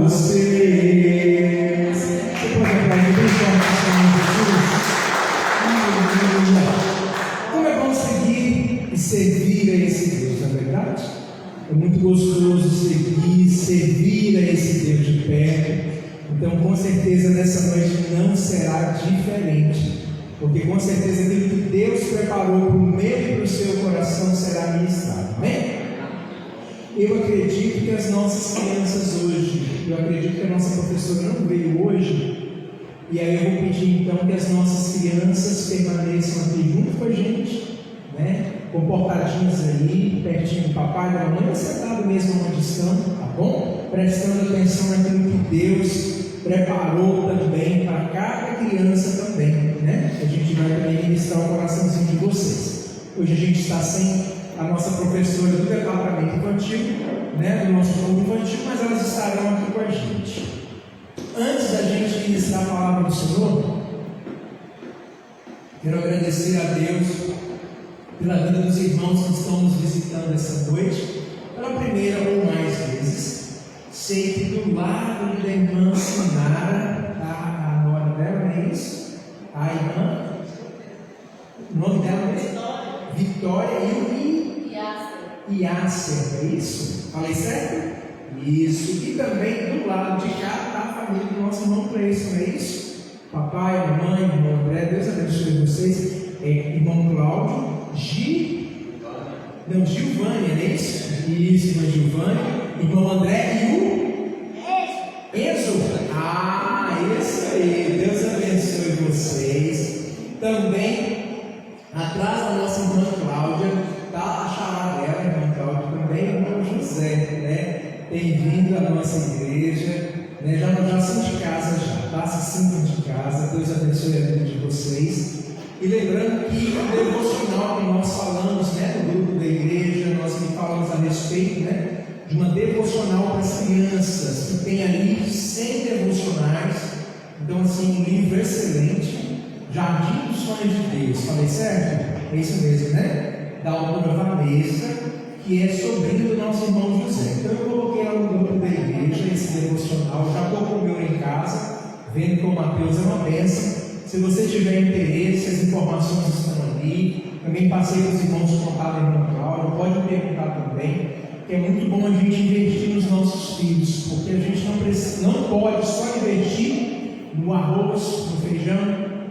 vocês. Você pode aplaudir bem forte o Senhor Jesus? Aleluia. Como é bom seguir e servir a esse Deus, não é verdade? É muito gostoso servir a esse Deus de perto. Então, com certeza, nessa noite não será diferente. Porque com certeza aquilo que Deus preparou para o meu e para o seu coração será ministrado. Amém? Eu acredito que as nossas crianças hoje, eu acredito que a nossa professora não veio hoje, e aí eu vou pedir então que as nossas crianças permaneçam aqui junto com a gente, né? Comportadinhos aí, pertinho do papai e da mamãe, sentado mesmo onde estão, tá bom? Prestando atenção naquilo que Deus preparou também para cada criança também, né? A gente vai também ministrar o coraçãozinho de vocês. Hoje a gente está sem a nossa professora do departamento infantil, né? Do nosso grupo infantil, mas elas estarão aqui com a gente. Antes da gente ministrar a palavra do Senhor, quero agradecer a Deus pela vida dos irmãos que estão nos visitando essa noite, pela primeira ou mais vezes. Sei que do lado da irmã Sinara, a nora dela, não é isso? A irmã, o nome dela é Vitória e Yasser, é isso? Falei certo? Isso. E também do lado de cá está a família do nosso irmão Cleison, não é isso? Papai, mamãe, irmão André, Deus abençoe vocês. Irmão Cláudio, Gilvânia, não é isso? Isso, irmã Gilvânia. Irmão André e o Enzo. Isso aí. Deus abençoe vocês. Também, atrás da nossa irmã Cláudia, está a chará dela, irmã Cláudia, também o irmão José, né? Bem-vindo à nossa igreja, né? Já são de casa, tá? Se sintam de casa. Deus abençoe a vida de vocês. E lembrando que o devocional que nós falamos, né, no grupo da igreja, nós falamos a respeito, né, de uma devocional para as crianças, que tem ali 100 devocionais. Então, assim, um livro excelente, Jardim dos Sonhos de Deus. Falei certo? É isso mesmo, né? Da autora Vanessa, que é sobrinho do nosso irmão José. Então, eu coloquei lá no grupo da igreja esse devocional, já estou com o meu em casa, vendo que o Mateus é uma bênção. Se você tiver interesse, as informações estão ali. Também passei para os irmãos contar da irmã Cláudia, pode perguntar também, que é muito bom a gente investir nos nossos filhos, porque a gente não pode só investir no arroz, no feijão,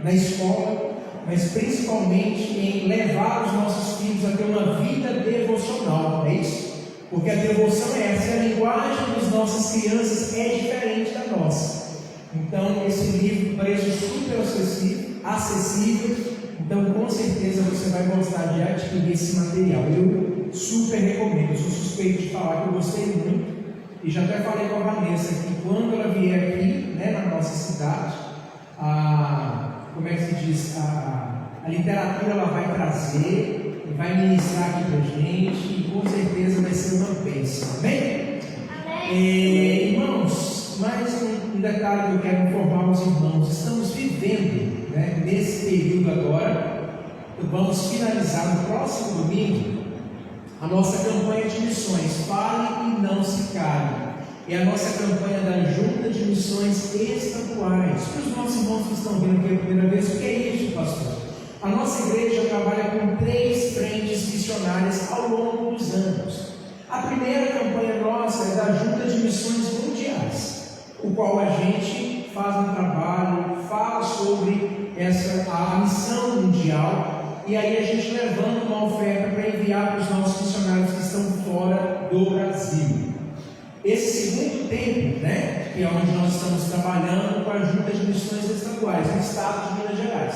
na escola, mas principalmente em levar os nossos filhos a ter uma vida devocional, é isso? Porque a devoção é essa, a linguagem das nossas crianças é diferente da nossa. Então, esse livro, preço super acessível, então com certeza você vai gostar de adquirir esse material. Eu super recomendo, eu sou suspeito de falar que eu gostei muito, e já até falei com a Vanessa que quando ela vier aqui, né, na nossa cidade, como é que se diz, a literatura ela vai trazer, e vai ministrar aqui pra gente, e com certeza vai ser uma bênção, amém? Irmãos, mais um detalhe que eu quero informar aos irmãos: estamos vivendo, né, nesse período agora, vamos finalizar no próximo domingo a nossa campanha de missões, Fale e Não Se Cale. É a nossa campanha da Junta de Missões Estaduais. Para os nossos irmãos que estão vendo aqui a primeira vez, o que é isso, pastor? A nossa igreja trabalha com 3 frentes missionárias ao longo dos anos. A primeira campanha nossa é da Junta de Missões Mundiais, o qual a gente faz um trabalho, fala sobre a missão mundial, e aí a gente levanta uma oferta para enviar para os nossos missionários que estão fora do Brasil. Esse segundo tempo, né, que é onde nós estamos trabalhando com a Junta de Missões Estaduais no estado de Minas Gerais,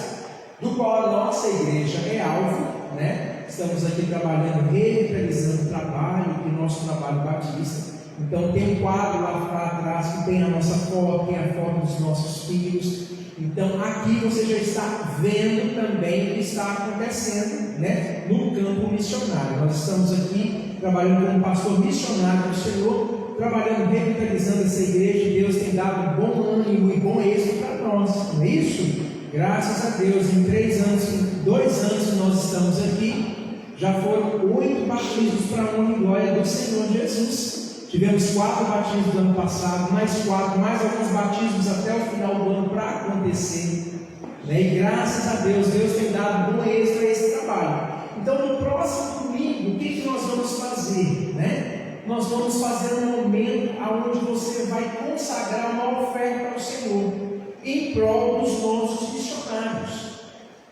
do qual a nossa igreja é alvo, né? Estamos aqui trabalhando, revitalizando o trabalho, o nosso trabalho batista. Então tem um quadro lá atrás que tem a nossa foto, tem a foto dos nossos filhos. Então aqui você já está vendo também o que está acontecendo, né, no campo missionário. Nós estamos aqui trabalhando com um pastor missionário do Senhor, trabalhando, revitalizando essa igreja. E Deus tem dado bom ânimo e bom êxito para nós, não é isso? Graças a Deus, em 3 anos, em 2 anos que nós estamos aqui, já foram 8 batismos para a honra e glória do Senhor Jesus. Tivemos 4 batismos no ano passado, mais 4, mais alguns batismos até o final do ano para acontecer. Né? E graças a Deus, Deus tem dado bom êxito a esse trabalho. Então, no próximo domingo, o que nós vamos fazer? Né? Nós vamos fazer um momento onde você vai consagrar uma oferta ao Senhor, em prol dos nossos missionários.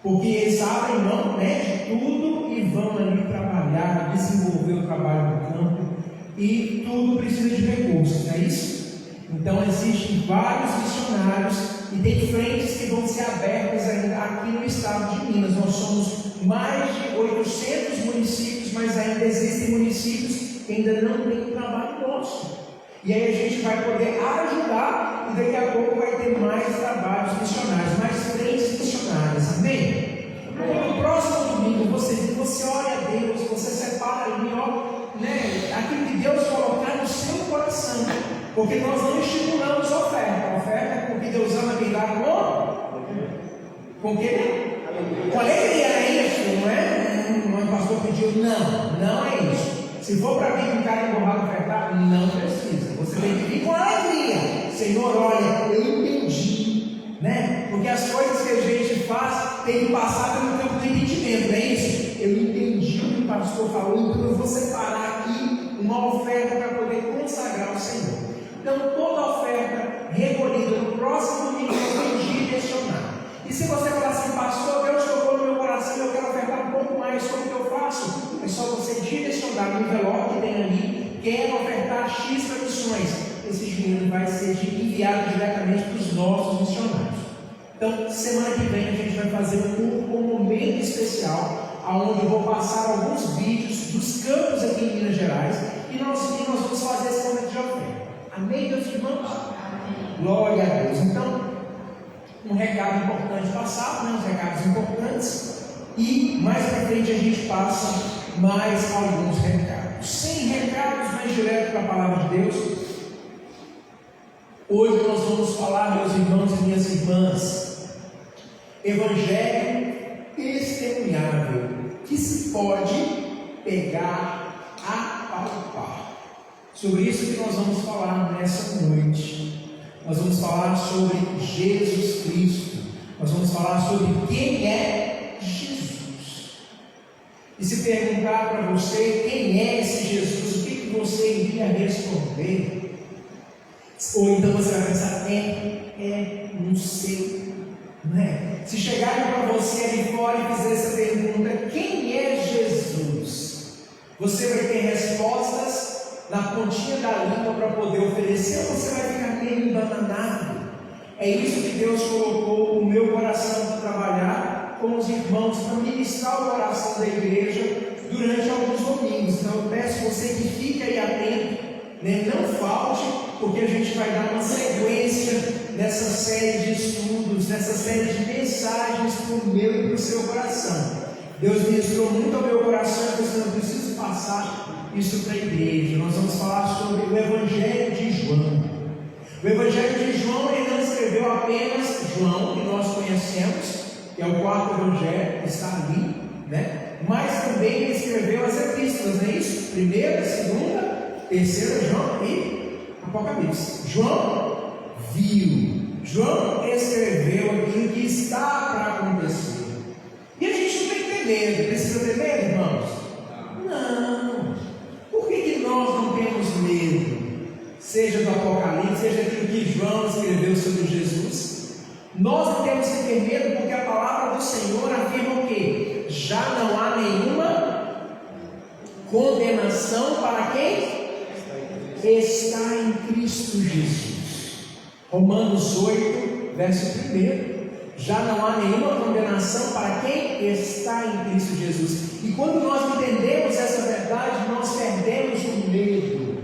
Porque eles abrem mão, né, de tudo e vão ali trabalhar, desenvolver o trabalho no campo. E tudo precisa de recursos, não é isso? Então existem vários missionários e tem frentes que vão ser abertas ainda aqui no estado de Minas. Nós somos mais de 800 municípios, mas ainda existem municípios que ainda não têm um trabalho nosso. E aí a gente vai poder ajudar e daqui a pouco vai ter mais trabalhos missionários, mais frentes missionárias, amém? Então, no próximo domingo você ora a Deus, você separa ali, né, aquilo que Deus colocar no seu coração, porque nós não estimulamos a oferta. A oferta é porque Deus ama quem dá com o quê? Com alegria, é isso, não é? O pastor pediu, não é isso. Se for para vir com cara emborrado ofertar, não precisa. Você tem que vir com alegria. Senhor, olha, eu entendi, né? Porque as coisas que a gente faz tem que passar pelo campo do entendimento, não é isso? Eu entendi o que o pastor falou, então eu vou separar aqui uma oferta para poder consagrar o Senhor. Então, toda oferta recolhida no próximo domingo nós vamos direcionar. E se você falar assim, pastor, Deus tocou no meu coração, eu quero ofertar um pouco mais, como que eu faço? É só você direcionar no envelope que tem ali, quero ofertar X para missões. Esse dinheiro vai ser enviado diretamente para os nossos missionários. Então, semana que vem a gente vai fazer um momento especial, onde eu vou passar alguns vídeos dos campos aqui em Minas Gerais, e nós vamos fazer esse momento de oferta. Amém, meus irmãos? Glória a Deus. Então, um recado importante passado, né? Os recados importantes, e mais para frente a gente passa mais alguns recados. Sem recados, mais direto para a palavra de Deus. Hoje nós vamos falar, meus irmãos e minhas irmãs, evangelho testemunhável, que se pode pegar a palpar. Sobre isso que nós vamos falar nessa noite. Nós vamos falar sobre Jesus Cristo. Nós vamos falar sobre quem é Jesus. E se perguntar para você quem é esse Jesus, o que você iria responder? Ou então você vai pensar, não sei, não é? Se chegarem para você ali fora e fizer essa pergunta, quem é Jesus? Você vai ter respostas na pontinha da língua para poder oferecer, ou você vai ficar meio embananado? É isso que Deus colocou no meu coração para trabalhar com os irmãos, para ministrar o coração da igreja durante alguns domingos. Então eu peço você que fique aí atento, né? Não falte, porque a gente vai dar uma sequência nessa série de estudos, nessa série de mensagens para o meu e para o seu coração. Deus ministrou muito ao meu coração, eu não preciso passar isso para a igreja. Nós vamos falar sobre o Evangelho de João. O Evangelho de João, ele não escreveu apenas João, que nós conhecemos, que é o 4º Evangelho, que está ali, né? Mas também ele escreveu as epístolas, não é isso? 1ª, 2ª, 3ª João e Apocalipse. João viu, João escreveu aquilo que está para acontecer. E a gente não tem que ter medo. Precisa ter medo, irmãos? Não. Por que nós não temos medo? Seja do Apocalipse, seja aquilo que João escreveu sobre Jesus. Nós não temos que ter medo, porque a palavra do Senhor afirma o quê? Já não há nenhuma condenação para quem está em Cristo Jesus. Romanos 8, verso 1. Já não há nenhuma condenação para quem está em Cristo Jesus. E quando nós entendemos essa verdade, nós perdemos o medo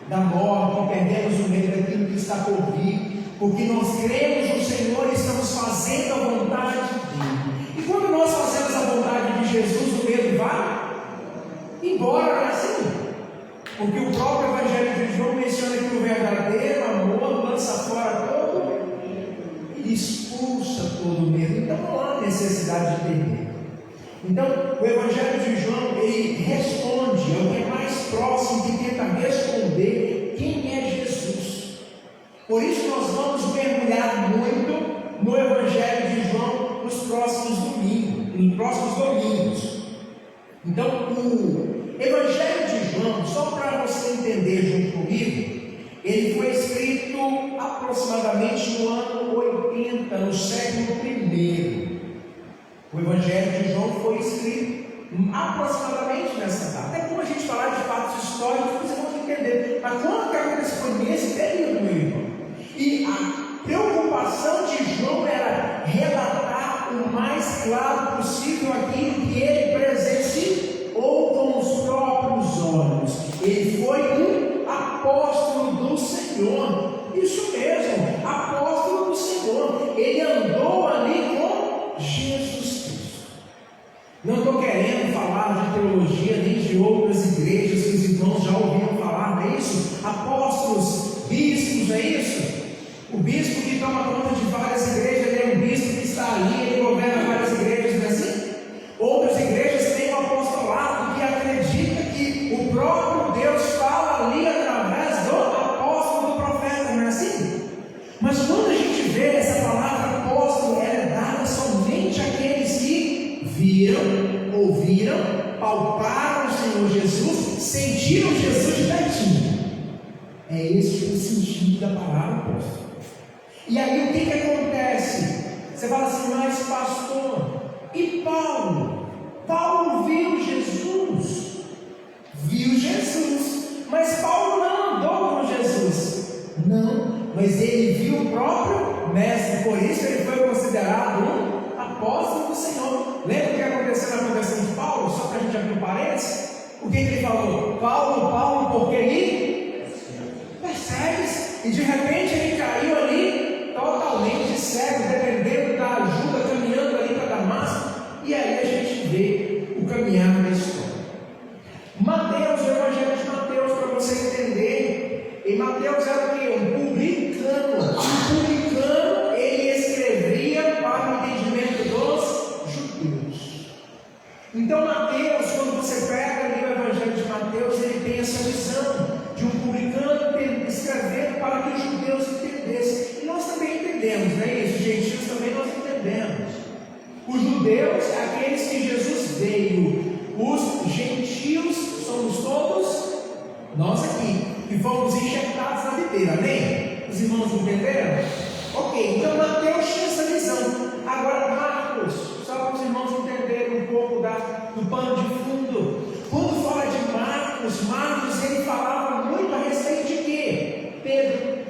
da morte, perdemos o medo daquilo que está por vir, porque nós cremos no Senhor e estamos fazendo a vontade dele. E quando nós fazemos a vontade de Jesus, o medo vai embora, não é assim? Porque o próprio Evangelho de João menciona que o verdadeiro amor lança fora todo e expulsa todo o medo. Então não há necessidade de ter medo. Então o Evangelho de João, ele responde, é o que é mais próximo, que tenta responder próximos domingos. Então, o Evangelho de João, só para você entender junto comigo, ele foi escrito aproximadamente no ano 80, no século I. O Evangelho de João foi escrito aproximadamente nessa data. É como a gente falar de fatos históricos, vocês vão entender. Mas quando que aconteceu? Foi nesse período, meu irmão. E a preocupação de João era relatar o mais claro possível aquilo que ele presenciou com os próprios olhos. Ele foi um apóstolo do Senhor. Isso mesmo, apóstolo do Senhor. Ele andou ali com Jesus Cristo. Não estou querendo falar de teologia nem de outras igrejas que os irmãos já ouviram falar, não é isso? Apóstolos, bispos, não é isso? O bispo que toma conta de várias igrejas, ele é um bispo que está ali, ele governa várias igrejas, não é assim? Outras igrejas têm um apostolado que acredita que o próprio Deus fala ali através do apóstolo, do profeta, não é assim? Mas quando a gente vê essa palavra apóstolo, ela é dada somente àqueles que viram, ouviram, palparam o Senhor Jesus, sentiram Jesus de pertinho. É esse o sentido da palavra apóstolo. E aí o que acontece? Você fala assim, mas pastor, e Paulo? Paulo viu Jesus. Viu Jesus. Mas Paulo não andou com Jesus. Não, mas ele viu o próprio mestre. Por isso ele foi considerado um apóstolo do Senhor. Lembra o que aconteceu na conversão de Paulo? Só para a gente abrir um parênteses. O que ele falou? Paulo, porque ele persegue. E de repente ele caiu ali totalmente cego, dependendo da ajuda, caminhando ali para Damasco. E aí a gente vê o caminhar da história. Mateus, o Evangelho de Mateus, para você entender. E Mateus era o quê? Um publicano. Um publicano, ele escrevia para o entendimento dos judeus. Então Mateus, quando você pega ali o Evangelho de Mateus, ele tem essa visão de um publicano escrevendo para que os judeus entendessem. E nós também entendemos, não é isso? Os gentios também nós entendemos. Os judeus, aqueles que Jesus veio. Os gentios somos todos nós aqui, que fomos enxertados na videira, amém? Os irmãos entenderam? Ok, então Mateus tinha essa visão. Agora Marcos, só para os irmãos entenderem um pouco do pano de fundo. Quando fala de Marcos ele falava muito a respeito de quê? Pedro.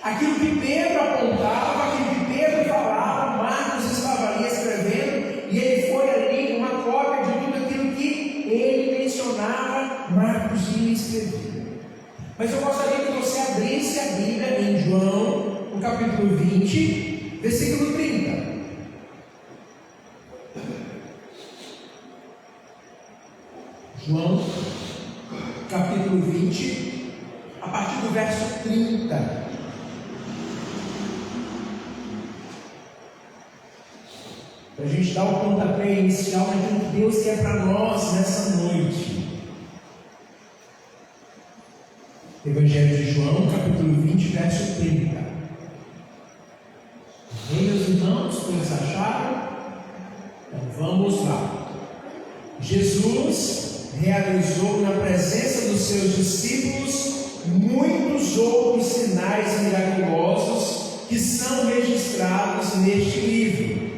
Aquilo que Pedro apontava, aquilo que Pedro falava, Marcos estava ali escrevendo, e ele foi ali uma cópia de tudo aquilo que ele mencionava, Marcos ia escrever. Mas eu gostaria que você abrisse a Bíblia em João, no capítulo 20, versículo 30. João, capítulo 20, a partir do verso 30. Para a gente dar o pontapé inicial naquilo que Deus quer para nós nessa noite. Evangelho de João, capítulo 20, verso 30. Bem, meus irmãos, todos acharam? Então vamos lá. Jesus realizou na presença dos seus discípulos muitos outros sinais miraculosos que são registrados neste livro.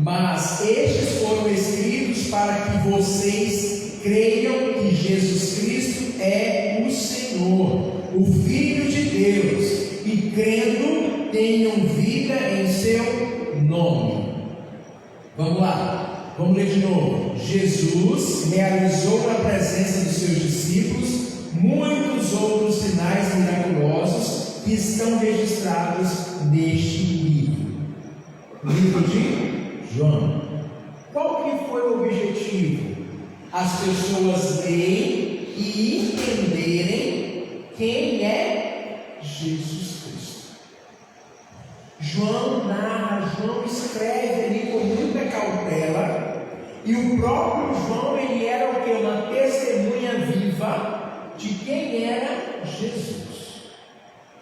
Mas estes foram escritos para que vocês creiam que Jesus Cristo é o Senhor, o Filho de Deus, e crendo tenham vida em seu nome. Vamos lá, vamos ler de novo. Jesus realizou na presença dos seus discípulos muitos outros sinais miraculosos que estão registrados neste livro. Livro de João. Qual que foi o objetivo? As pessoas lerem e entenderem quem é Jesus Cristo. João narra, João escreve ali com muita cautela, e o próprio João, ele era o que? Uma testemunha viva de quem era Jesus.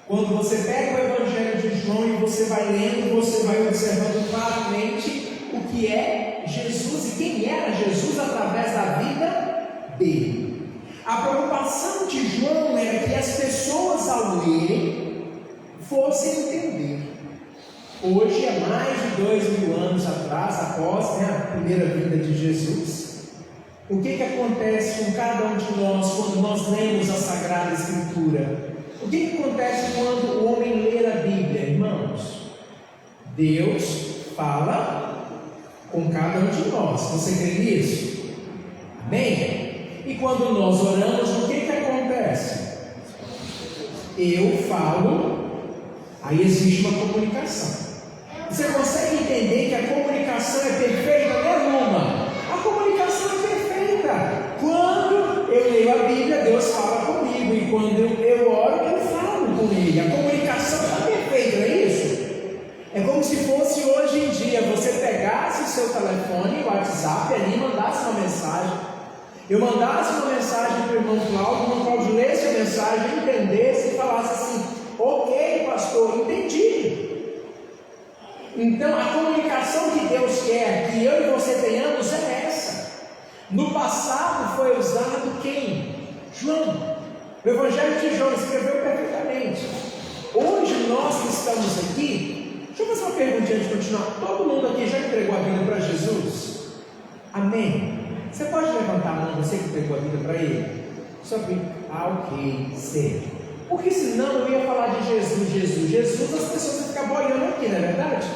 Quando você pega o Evangelho de João e você vai lendo, você vai observando claramente o que é Jesus e quem era Jesus através da vida dele. A preocupação de João era que as pessoas, ao lerem, fossem entender. Hoje, há mais de 2000 anos atrás, após a primeira vinda de Jesus, o que acontece com cada um de nós quando nós lemos a Sagrada Escritura? O que acontece quando o homem lê a Bíblia, irmãos? Deus fala com cada um de nós. Você crê nisso? Amém? E quando nós oramos, o que acontece? Eu falo, aí existe uma comunicação. Você consegue entender que a comunicação é perfeita? Nenhuma. A comunicação é perfeita. Quando eu leio a Bíblia, Deus fala comigo. E quando eu oro, eu falo com Ele. A comunicação está perfeita, não é isso? É como se fosse hoje em dia você pegasse o seu telefone, o WhatsApp ali e mandasse uma mensagem. Eu mandasse uma mensagem para o irmão Cláudio lesse a mensagem, entendesse e falasse assim: ok, pastor, entendi. Então a comunicação que Deus quer que eu e você tenhamos é essa. No passado foi usado quem? João. O Evangelho de João escreveu perfeitamente. Hoje nós que estamos aqui, deixa eu fazer uma pergunta antes de continuar. Todo mundo aqui já entregou a vida para Jesus? Amém? Você pode levantar a mão, você que entregou a vida para Ele? Só que, ok, sei. Porque senão eu ia falar de Jesus, as pessoas vão ficar boiando aqui, não é verdade?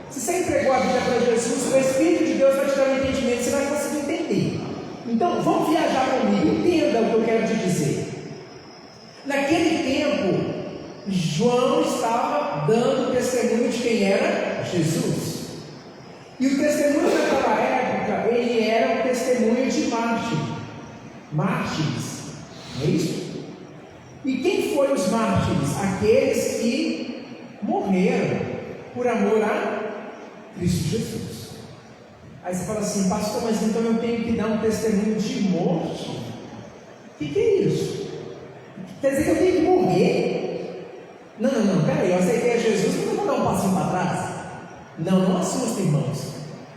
Se você entregou a vida para Jesus, o Espírito de Deus vai te dar um entendimento, você vai conseguir entender. Então, vamos viajar comigo, entenda o que eu quero te dizer. Naquele tempo, João estava dando testemunho de quem era Jesus. E o testemunho daquela época, ele era um testemunho de mártires. É isso? E quem foram os mártires? Aqueles que morreram por amor a Cristo Jesus. Aí você fala assim: pastor, mas então eu tenho que dar um testemunho de morte? O que é isso? Quer dizer que eu tenho que morrer? Não, peraí, eu aceitei a Jesus, mas eu vou dar um passinho para trás? Não assusta, irmãos.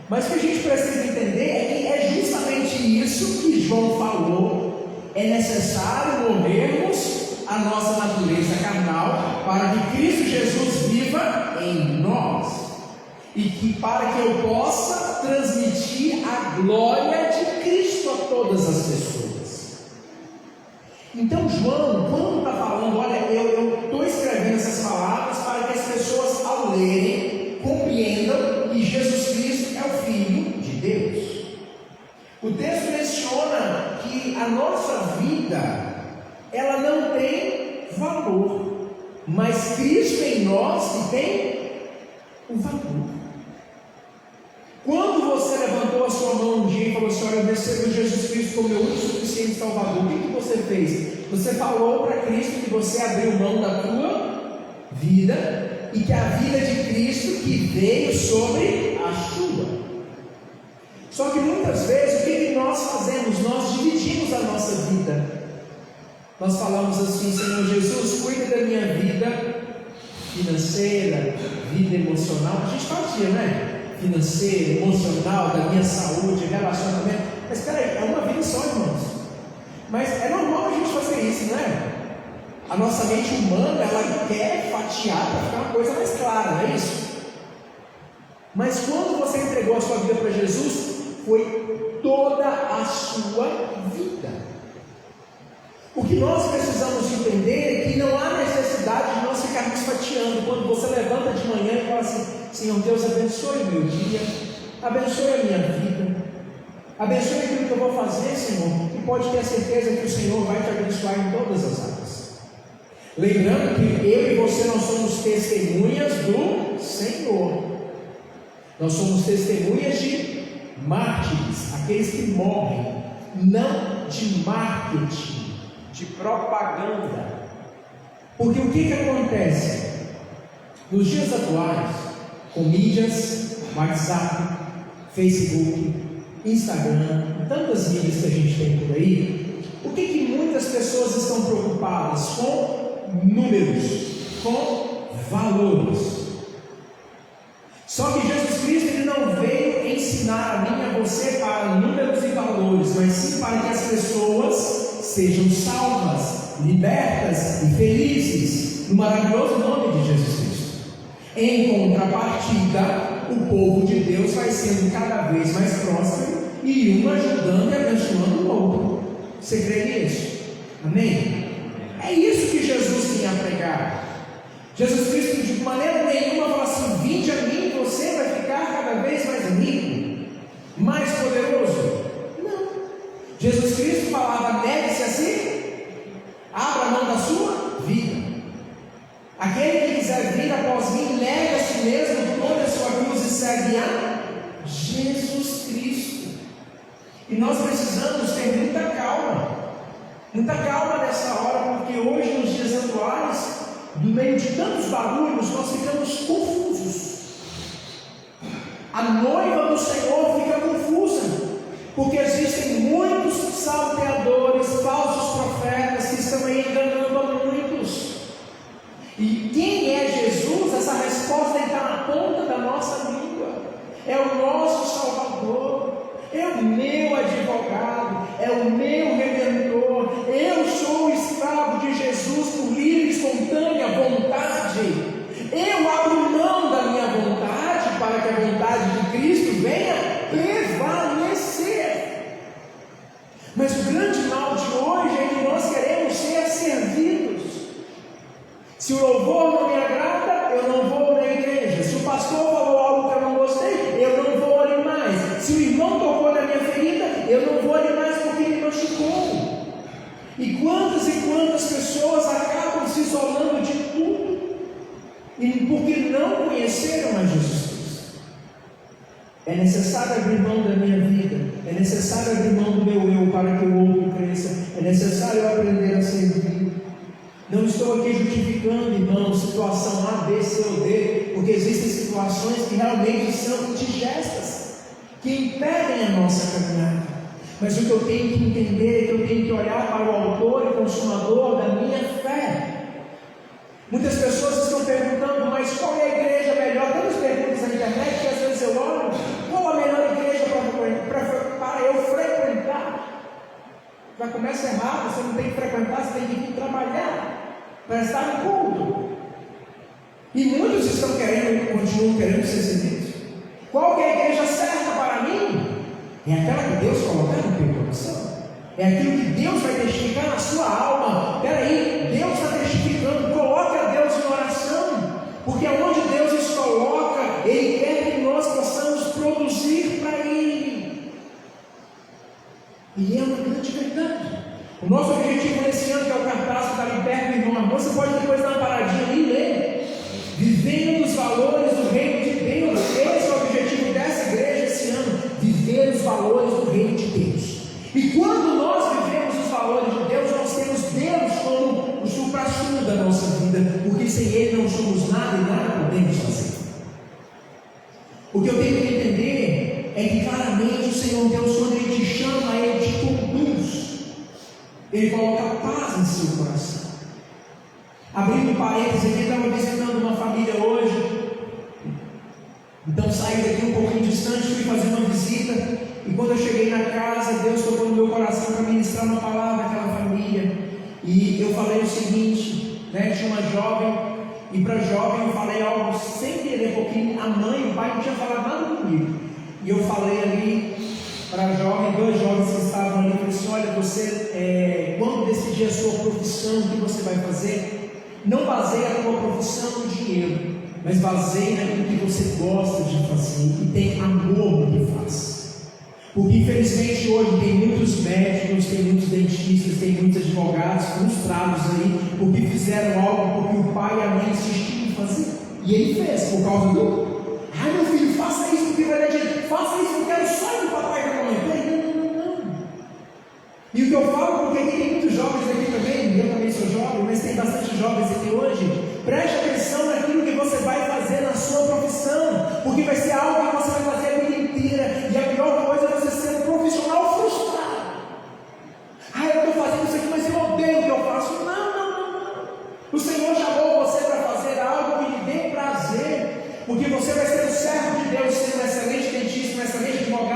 Mas o que a gente precisa entender é que é justamente isso que João falou. É necessário morrermos a nossa natureza carnal para que Cristo Jesus viva em nós. E que para que eu possa transmitir a glória de Cristo a todas as pessoas. Então João, quando está falando, olha, eu estou escrevendo essas palavras para que as pessoas, ao lerem, compreendam que Jesus Cristo é o Filho de Deus. O texto menciona que a nossa vida, ela não tem valor, mas Cristo em nós que tem o valor. Quando você levantou a sua mão um dia e falou assim: olha, eu recebo Jesus Cristo como meu único suficiente Salvador, o que você fez? Você falou para Cristo que você abriu mão da tua vida e que a vida de Cristo que veio sobre a sua. Só que muitas vezes o que nós fazemos? Nós dividimos a nossa vida. Nós falamos assim: Senhor Jesus, cuida da minha vida financeira, vida emocional. A gente fazia, né? Financeira, emocional, da minha saúde, relacionamento. Mas espera aí, é uma vida só, irmãos. Mas é normal a gente fazer isso, não é? A nossa mente humana, ela quer fatiar para ficar uma coisa mais clara, não é isso? Mas quando você entregou a sua vida para Jesus, foi toda a sua vida. O que nós precisamos entender é que não há necessidade de nós ficarmos fatiando. Quando você levanta de manhã e fala assim: Senhor Deus, abençoe o meu dia, abençoe a minha vida, abençoe aquilo que eu vou fazer, Senhor, e pode ter a certeza que o Senhor vai te abençoar em todas as áreas. Lembrando que eu e você, nós somos testemunhas do Senhor. Nós somos testemunhas de mártires, aqueles que morrem, não de marketing, de propaganda. Porque o que acontece? Nos dias atuais, com mídias, WhatsApp, Facebook, Instagram, tantas mídias que a gente tem por aí, o que muitas pessoas estão preocupadas? Com números, com valores. Só que Jesus Cristo, ele não veio ensinar ensinar a mim e a você para números e valores, mas sim para que as pessoas sejam salvas, libertas e felizes, no maravilhoso nome de Jesus Cristo. Em contrapartida, o povo de Deus vai sendo cada vez mais próspero e um ajudando e abençoando o outro. Você crê nisso? Amém? É isso que Jesus tinha a pregar. Jesus Cristo de maneira nenhuma falou assim: vinde a mim, você vai ficar cada vez mais rico, mais poderoso. Não. Jesus Cristo falava: negue-se a si, abra a mão da sua vida. Aquele que quiser vir após mim, nega a si mesmo, tome a sua cruz e segue a Jesus Cristo. E nós precisamos ter muita calma nessa hora, porque hoje, nos dias atuais, no meio de tantos barulhos, nós ficamos confusos. A noiva do Senhor fica confusa, porque existem muitos salteadores, falsos profetas, que estão aí enganando a muitos. E quem é Jesus? Essa resposta está na ponta da nossa língua. É o nosso Salvador, é o meu advogado, é o meu Redentor. Eu sou escravo de Jesus por livre e espontânea vontade. Eu abro mão da minha vontade para que a vontade de Cristo venha prevalecer. Mas o grande mal de hoje é que nós queremos ser servidos. Se o louvor não me agrada, eu não vou na igreja. Se o pastor falou algo que eu não gostei, eu não vou ali mais. Se o irmão tocou na minha ferida, eu não vou ali mais porque me machucou. E quantas pessoas acabam se isolando de tudo, e porque não conheceram a Jesus Cristo. É necessário abrir mão da minha vida, é necessário abrir mão do meu eu para que o outro cresça, é necessário eu aprender a servir. Não estou aqui justificando, irmãos, situação A, B, C ou D, porque existem situações que realmente são indigestas, que impedem a nossa caminhada. Mas o que eu tenho que entender é que eu tenho que olhar para o autor e consumador da minha fé. Muitas pessoas estão perguntando: mas qual é a igreja melhor? Tem umas perguntas na internet que às vezes eu olho: qual a melhor igreja para eu frequentar? Já começa errado, você não tem que frequentar, você tem que vir trabalhar para estar no culto. E muitos continuam querendo ser servidos. Qual que é a igreja certa para mim? É aquela que Deus colocar no teu coração. É aquilo que Deus vai testificar na sua alma. Peraí, Deus está testificando. Coloque a Deus em oração, porque aonde Deus nos coloca, Ele quer que nós possamos produzir para Ele. E é uma grande verdade. O nosso objetivo nesse ano, que é o cartaz que está ali perto, irmão, você pode depois dar uma paradinha ali e ler. Vivendo os valores do reino de Deus. Esse é o objetivo dessa igreja esse ano. Viver os valores do reino de Deus. E quando nós vivemos os valores de Deus, nós temos Deus como o supra-sumo da nossa vida, porque sem Ele não somos nada e nada podemos fazer. O que eu tenho que entender é que claramente o Senhor Deus, quando Ele te chama, Ele te conduz. Ele coloca paz em seu coração. Abrindo parênteses aqui, estava visitando uma família hoje. Então saí daqui um pouquinho distante, fui fazer uma visita. E quando eu cheguei na casa, Deus tocou no meu coração para ministrar uma palavra àquela família. E eu falei o seguinte, né? Tinha uma jovem, e para a jovem eu falei algo sem querer, porque a mãe e o pai não tinham falado nada comigo. E eu falei ali para a jovem, dois jovens que estavam ali, eu falei assim: olha, você, quando decidir a sua profissão, o que você vai fazer? Não baseia a tua profissão no dinheiro, mas baseia naquilo que você gosta de fazer e tem amor no que faz. Porque infelizmente hoje tem muitos médicos, tem muitos dentistas, tem muitos advogados frustrados aí, porque fizeram algo porque o pai e a mãe insistiram em fazer. E ele fez, por causa do: ai meu filho, faça isso porque vai dar dinheiro, faça isso porque era o sonho do papai e da mamãe. Não. E o que eu falo, porque tem muitos jovens aqui também, eu também sou jovem, mas tem bastante jovens aqui hoje. Preste atenção naquilo que você vai fazer na sua profissão, porque vai ser algo que você vai fazer a vida inteira, e a pior coisa é você ser um profissional frustrado. Ah, eu estou fazendo isso aqui, mas eu odeio o que eu faço. Não. O Senhor chamou você para fazer algo que lhe dê prazer, porque você vai ser o servo de Deus, sendo um excelente dentista, um excelente advogado,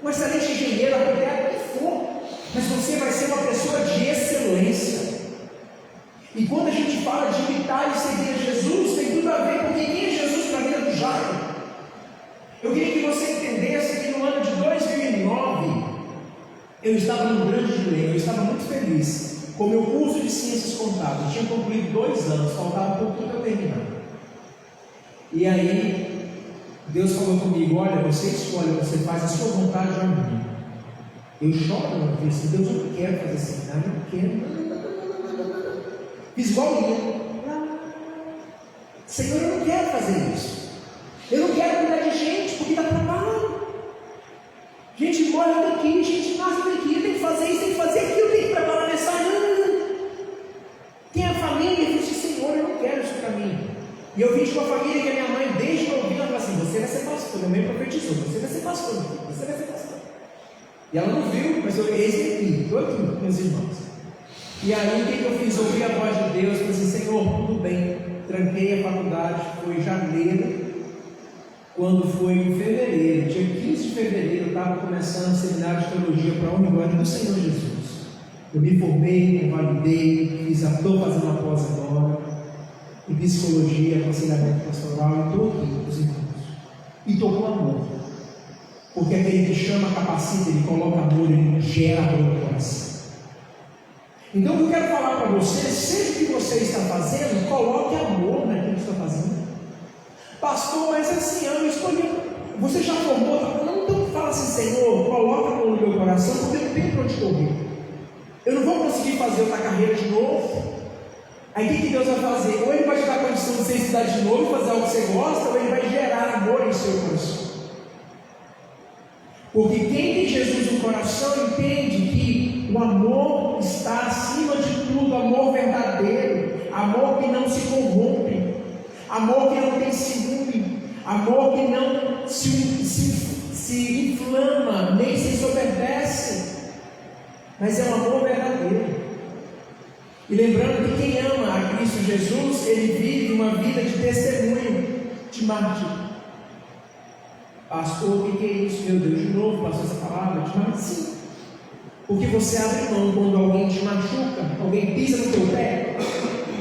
um excelente engenheiro, arquiteto, o que for, mas você vai ser uma pessoa de excelência. E quando a gente fala de imitar e seguir a Jesus, tem tudo a ver com quem é Jesus para a vida do Jairo. Eu queria que você entendesse que no ano de 2009, eu estava num grande dilema, eu estava muito feliz com o meu curso de Ciências Contábeis. Eu tinha concluído 2 anos, faltava pouco para eu terminar. E aí, Deus falou comigo: olha, você escolhe, você faz a sua vontade ou a minha. Eu choro, eu falei assim: Deus, eu não quero fazer seminário, eu não quero. Fiz igual eu. Senhor, eu não quero fazer isso. Eu não quero cuidar de gente, porque dá trabalho. Gente morre daqui, gente nasce daqui, tem que fazer isso, tem que fazer aquilo, tem que preparar a mensagem. Tem a família e disse: Senhor, eu não quero isso para mim. E eu vim com a família que a minha mãe, desde que eu ouvi, ela falou assim: você vai ser pastor. Minha mãe profetizou: você vai ser pastor, você vai ser pastor. E ela não viu, mas eu eis aqui, estou aqui com meus irmãos. E aí o que eu fiz? Ouvi a voz de Deus, falei assim: Senhor, tudo bem. Tranquei a faculdade, foi em janeiro. Quando foi em fevereiro, dia 15 de fevereiro, eu estava começando o seminário de teologia para a Uniguarda do Senhor Jesus. Eu me formei, convalidei, estou fazendo uma pós agora, em psicologia, aconselhamento pastoral, e estou aqui com os irmãos. E estou com amor. Porque aquele que chama, capacita, ele coloca amor, ele gera amor no coração. Então eu quero falar para você, seja o que você está fazendo, coloque amor naquilo que está fazendo. Pastor, mas assim, eu escolhi. Você já formou? Não, então fala assim: Senhor, coloca amor no meu coração, porque eu não tenho para onde correr. Eu não vou conseguir fazer outra carreira de novo. Aí o que Deus vai fazer? Ou Ele vai te dar condição de você estudar de novo e fazer algo que você gosta, ou Ele vai gerar amor em seu coração. Porque quem tem Jesus no coração entende que o amor está acima de tudo, amor verdadeiro, amor que não se corrompe, amor que não tem ciúme, amor que não se inflama, nem se ensoberbece, mas é um amor verdadeiro. E lembrando que quem ama a Cristo Jesus, ele vive uma vida de testemunho, de mártir. Pastor, o que é isso? Meu Deus, de novo, passou essa palavra? De mártir, sim. Porque você abre mão quando alguém te machuca, alguém pisa no teu pé.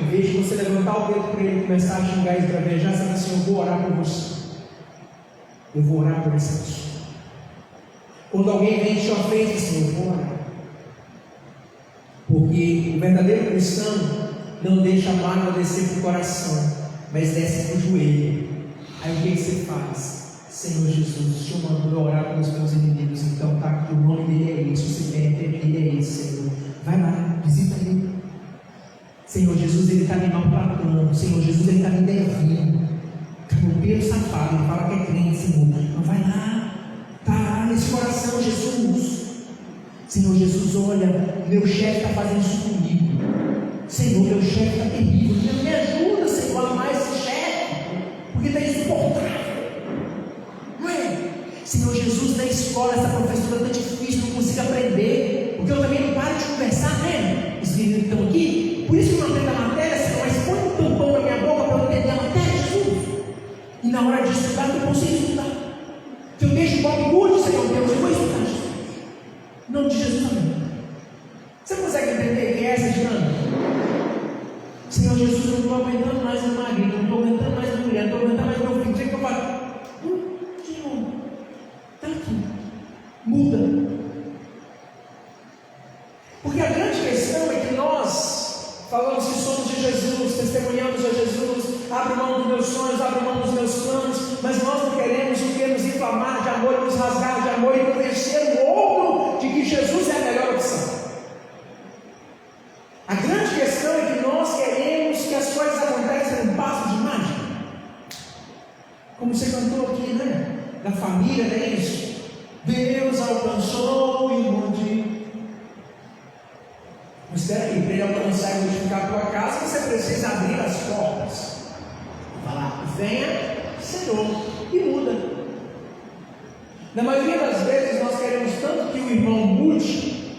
Em vez de você levantar o dedo para ele começar a xingar e esbravejar, você diz assim: eu vou orar por você. Eu vou orar por essa pessoa. Quando alguém vem e te ofende, assim, eu vou orar. Porque o verdadeiro cristão não deixa a mágoa descer para o coração, mas desce para o joelho. Aí o que você faz? Senhor Jesus, o Senhor mandou orar pelos meus inimigos, então tá aqui, o nome dele é esse, o cimento dele é esse, Senhor. Vai lá, visita ele. Senhor Jesus, ele está me maltratando. Senhor Jesus, ele está me devendo. Campeiro safado, ele fala que é crente, Senhor. Mas vai lá, está lá nesse coração, Jesus. Senhor Jesus, olha, meu chefe está fazendo isso comigo. Senhor, meu chefe está terrível. Me ajuda, Senhor, a amar esse chefe, porque está insuportável. Não é? Senhor Jesus, na escola, essa professora está difícil, não consigo aprender, porque eu também não paro de conversar, né? Os meninos estão aqui, por isso que eu não aprendo a matéria, Senhor, mas põe um tampão na minha boca para eu entender a matéria, Jesus. E na hora de estudar, eu não consigo estudar. Se eu deixo o Bob Good, Senhor Deus, eu vou estudar, Jesus. Em nome de Jesus, amém. Você consegue entender quem é essa dinâmica? Senhor Jesus, eu não estou aguentando mais meu marido, não estou aguentando mais minha mulher, não estou aguentando mais meu filho. O que eu faço? Senhor, está aqui. Muda. Porque a grande questão é que nós falamos que somos de Jesus, testemunhamos a Jesus, abro mão dos meus sonhos, abro mão dos meus planos, mas nós não queremos o que nos inflamar de amor, nos rasgar de amor e convencer o outro de que Jesus é a melhor opção. A grande questão é que nós queremos que as coisas aconteçam num passo de mágica. Como você cantou aqui, né? Da família, não é isso? Deus alcançou e mude. Mas espera aí, para ele alcançar e modificar a tua casa, você precisa abrir as portas. Falar, venha, Senhor, e muda. Na maioria das vezes nós queremos tanto que o irmão mude,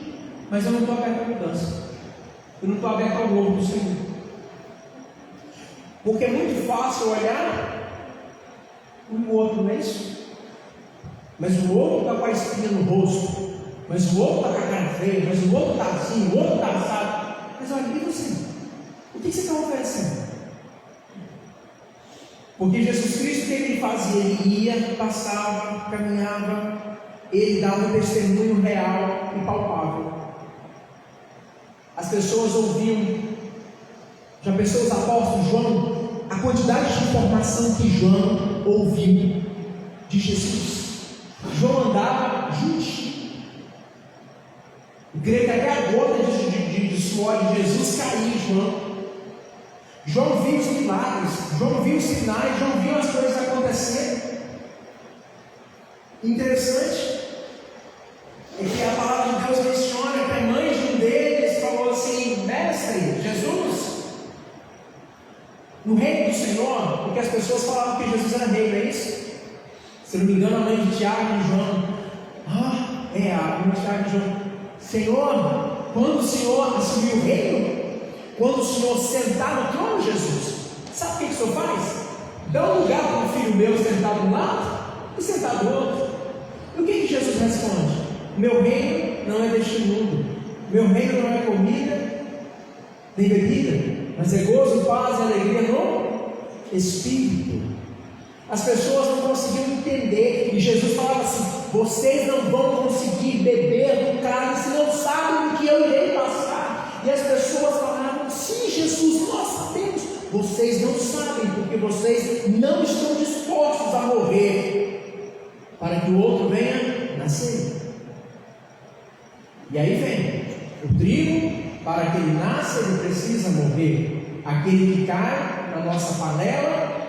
mas eu não estou aberto à mudança. Eu não estou aberto ao novo do Senhor. Porque é muito fácil olhar um outro, não é isso? mas o outro está com a espinha no rosto, mas o outro está com a cara feia, mas o outro está assim, o outro está assado. Mas olha, e você? O que você está oferecendo? Porque Jesus Cristo, o que ele fazia? Ele ia, passava, caminhava, ele dava um testemunho real e palpável. As pessoas ouviam. Já pensou os apóstolos? João, a quantidade de informação que João ouviu de Jesus. João andava juntinho. Creio que até a gota de suor de Jesus caiu em João. João viu os milagres, João viu os sinais, João viu as coisas acontecendo. Interessante é que a palavra de Deus menciona que a mãe de um deles falou assim: mestre, Jesus, no reino do Senhor, porque as pessoas falavam que Jesus era rei, não é isso? Se não me engano, a mãe de Tiago e João, a mãe de Tiago e João, Senhor, quando o Senhor assumiu o reino, quando o Senhor sentar no trono, Jesus, sabe o que o Senhor faz? Dá um lugar para um filho meu sentar de um lado e sentar do outro. E o que Jesus responde? Meu reino não é deste mundo, meu reino não é comida nem bebida, mas é gozo, paz e alegria no Espírito. As pessoas não conseguiam entender, e Jesus falava assim: vocês não vão conseguir beber do cálice, não sabem o que eu irei passar. E as pessoas falavam: sim, Jesus, nós sabemos. Vocês não sabem, porque vocês não estão dispostos a morrer para que o outro venha nascer. E aí vem o trigo, para que ele nasça, ele precisa morrer. Aquele que cai na nossa panela,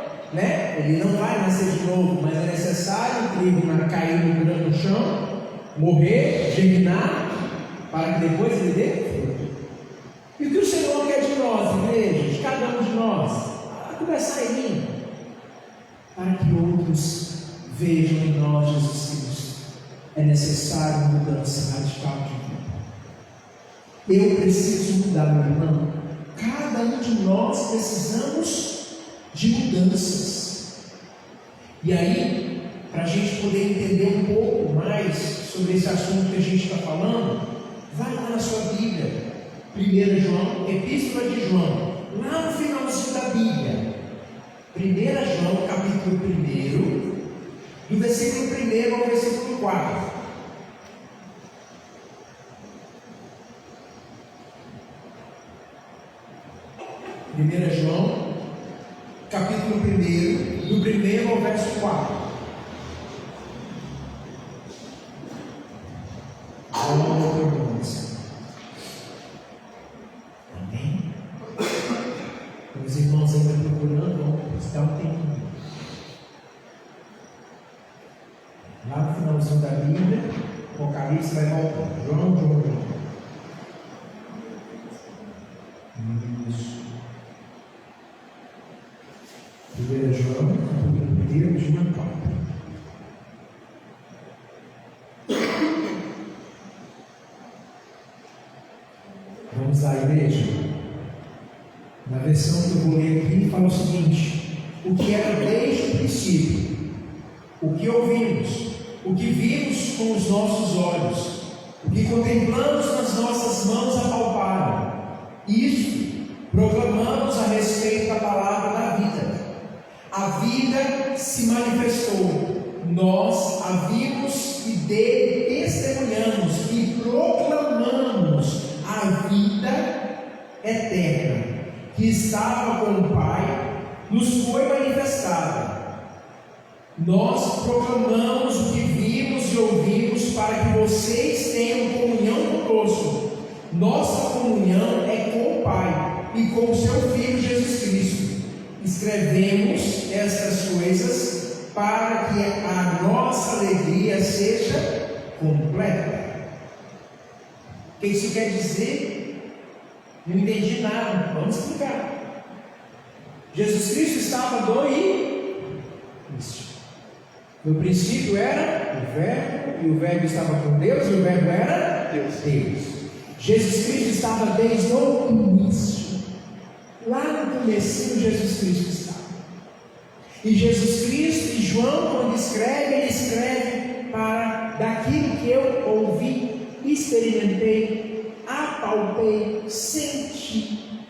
ele não vai nascer de novo, mas é necessário o trigo cair no chão, morrer, germinar, para que depois ele dê fruto. E o que o Senhor quer de nós, igreja, de cada um de nós, a começar em mim, para que outros vejam em nós Jesus Cristo. É necessário mudança radical de vida. Eu preciso mudar, meu irmão. Cada um de nós precisamos de mudanças. E aí, para a gente poder entender um pouco mais sobre esse assunto que a gente está falando, vai lá na sua Bíblia, 1 João, Epístola de João, lá no finalzinho da Bíblia, 1 João, capítulo 1, do versículo 1 ao versículo 4. 1 João, capítulo 1, do 1 ao verso 4. Amém? Os irmãos ainda procurando, vamos dar um tempinho. Lá no finalzinho da Bíblia, Apocalipse vai voltar. João. Isso. 1 João, capítulo 1, de 1 a 4. Vamos lá, igreja. Na versão que eu vou ler aqui, fala o seguinte: o que era desde o princípio, o que ouvimos, o que vimos com os nossos olhos, o que contemplamos nas nossas mãos apalparam, isso proclamamos a respeito da palavra da vida. A vida se manifestou, nós a vimos e dele testemunhamos e proclamamos a vida eterna, que estava com o Pai, nos foi manifestada. Nós proclamamos o que vimos e ouvimos, para que vocês tenham comunhão conosco. Nossa comunhão é com o Pai e com o seu Filho Jesus Cristo. Escrevemos estas coisas para que a nossa alegria seja completa. O que isso quer dizer? Não entendi nada. Vamos explicar. Jesus Cristo estava no início. No princípio era o Verbo, e o Verbo estava com Deus, e o Verbo era Deus. Jesus Cristo estava desde o início. Lá no comecinho, Jesus Cristo estava. E Jesus Cristo, e João, quando escreve, ele escreve para daquilo que eu ouvi, experimentei, apalpei, senti.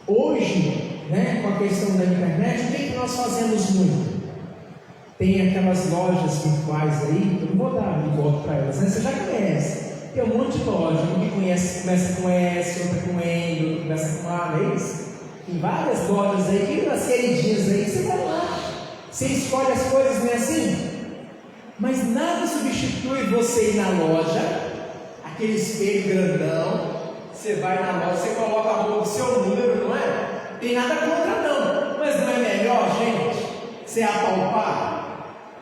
Hoje, com a questão da internet, o que nós fazemos muito? Tem aquelas lojas virtuais aí, eu não vou dar de volta para elas, você já conhece. Tem um monte de loja, um que conhece, começa com S, outra com N, outra começa com A, não é isso? Tem várias lojas aí, que nas queridinhas aí, você vai lá, você escolhe as coisas, não é assim? Mas nada substitui você ir na loja, aquele espelho grandão, você vai na loja, você coloca o seu número, não é? Tem nada contra não, mas não é melhor, gente, você apalpar?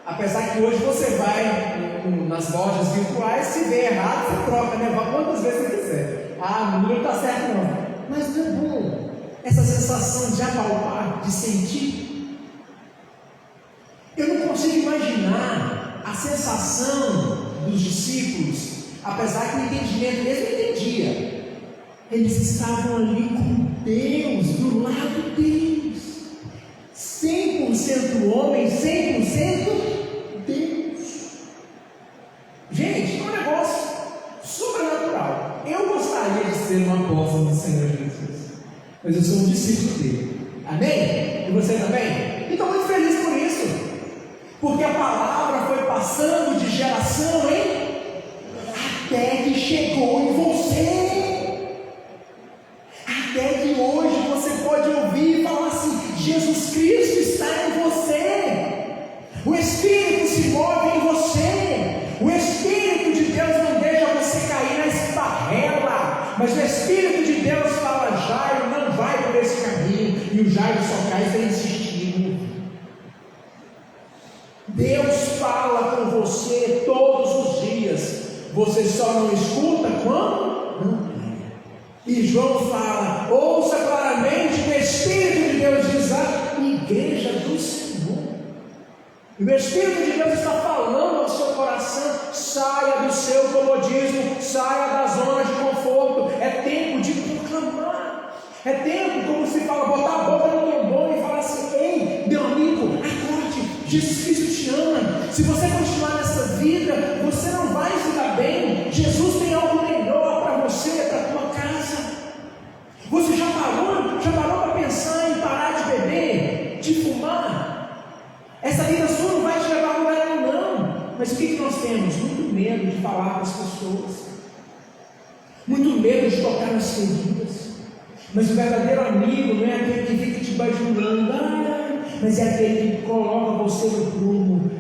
Apesar que hoje você vai nas lojas virtuais, se vê errado, você troca, né? Quantas vezes você quiser. Ah, o número não está certo não. Mas não é bom essa sensação de apalpar, de sentir. Eu não consigo imaginar a sensação dos discípulos, apesar que o entendimento deles não entendia. Eles estavam ali com Deus, do lado deles. 100% homem, 100% Deus. Gente, é um negócio sobrenatural. Eu gostaria de ser um apóstolo do Senhor Jesus, mas eu sou um discípulo dele. Amém? E você também? E estou muito feliz por isso, porque a palavra foi passando de geração, até que chegou em você. Até que hoje você pode ouvir e falar assim: Jesus Cristo está em você. O Espírito se move em você. O Espírito de Deus não deixa você cair na esparrela, mas o Espírito de Deus fala: Jairo, não vai por esse caminho. E o Jairo só cai sem insistindo. Deus fala com você todos os dias. Você só não escuta quando não quer. E João fala: ouça claramente que o Espírito de Deus diz a igreja do Senhor. E o Espírito de Deus está falando ao seu coração: saia do seu comodismo, saia da zona de conforto. É tempo de proclamar. É tempo, como se fala, botar a boca no trombone e falar assim: ei, meu amigo, acorde, Jesus Cristo te ama. Se você continuar nessa vida, você não vai se dar bem. Jesus tem algo melhor para você, para a tua casa. Você já parou para pensar em parar de beber, de fumar? Essa vida sua não vai te levar a lugar nenhum, não. Mas o que nós temos? Muito medo de falar com as pessoas, muito medo de tocar nas feridas. Mas o verdadeiro amigo não é aquele que fica te bajulando, mas é aquele que coloca você no prumo.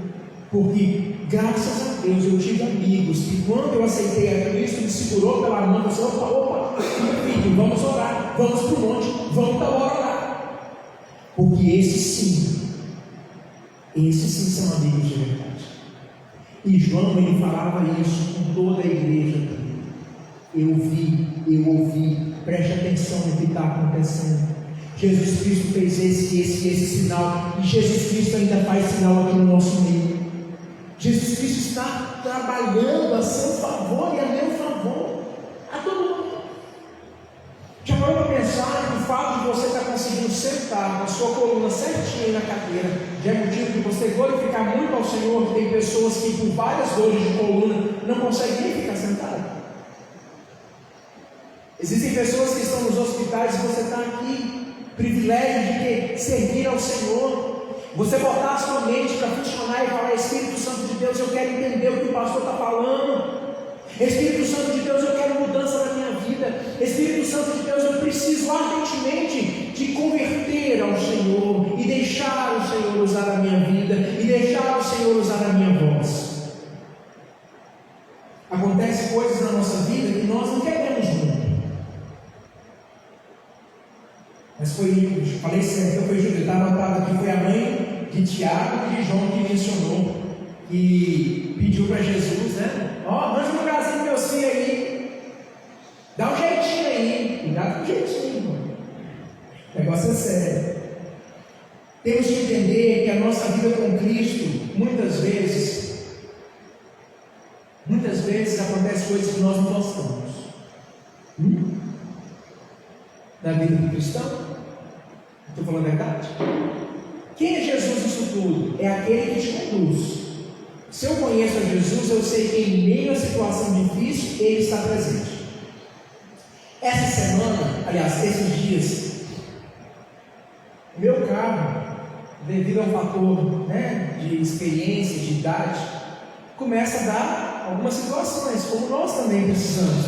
Porque graças a Deus eu tive amigos que, quando eu aceitei a Cristo, me segurou pela mão e falou: opa, filho, vamos orar, vamos para o monte, vamos para orar. Porque esses sim são amigos de verdade. E João, ele falava isso com toda a igreja dele. Eu ouvi, preste atenção no que está acontecendo. Jesus Cristo fez esse sinal, e Jesus Cristo ainda faz sinal aqui no nosso meio. Jesus Cristo está trabalhando a seu favor e a meu favor, a todo mundo. Já parou para pensar que o fato de você estar conseguindo sentar com a sua coluna certinha na cadeira já é motivo de você glorificar muito ao Senhor? Que tem pessoas que, por várias dores de coluna, não conseguem nem ficar sentado. Existem pessoas que estão nos hospitais e você está aqui, privilégio de servir ao Senhor. Você botar a sua mente para funcionar e falar: Espírito Santo de Deus, eu quero entender o que o pastor está falando. Espírito Santo de Deus, eu quero mudança na minha vida. Espírito Santo de Deus, eu preciso ardentemente de converter ao Senhor e deixar o Senhor usar a minha vida, e deixar o Senhor usar a minha voz. Acontece coisas na nossa vida que nós não queremos muito. Mas falei certo, foi Júlia, está anotado aqui, foi a mãe de Tiago e de João que mencionou, e pediu para Jesus, manda um lugarzinho meu filho aí, dá um jeitinho aí, cuidado com o jeitinho, irmão. O negócio é sério. Temos que entender que a nossa vida com Cristo, muitas vezes acontecem coisas que nós não gostamos. Na vida do cristão, estou falando a verdade? Quem é Jesus nisso tudo? É aquele que te conduz. Se eu conheço a Jesus, eu sei que em meio à situação difícil, Ele está presente. Essa semana, aliás, esses dias, meu carro, devido ao fator, de experiência, de idade, começa a dar algumas situações, como nós também precisamos,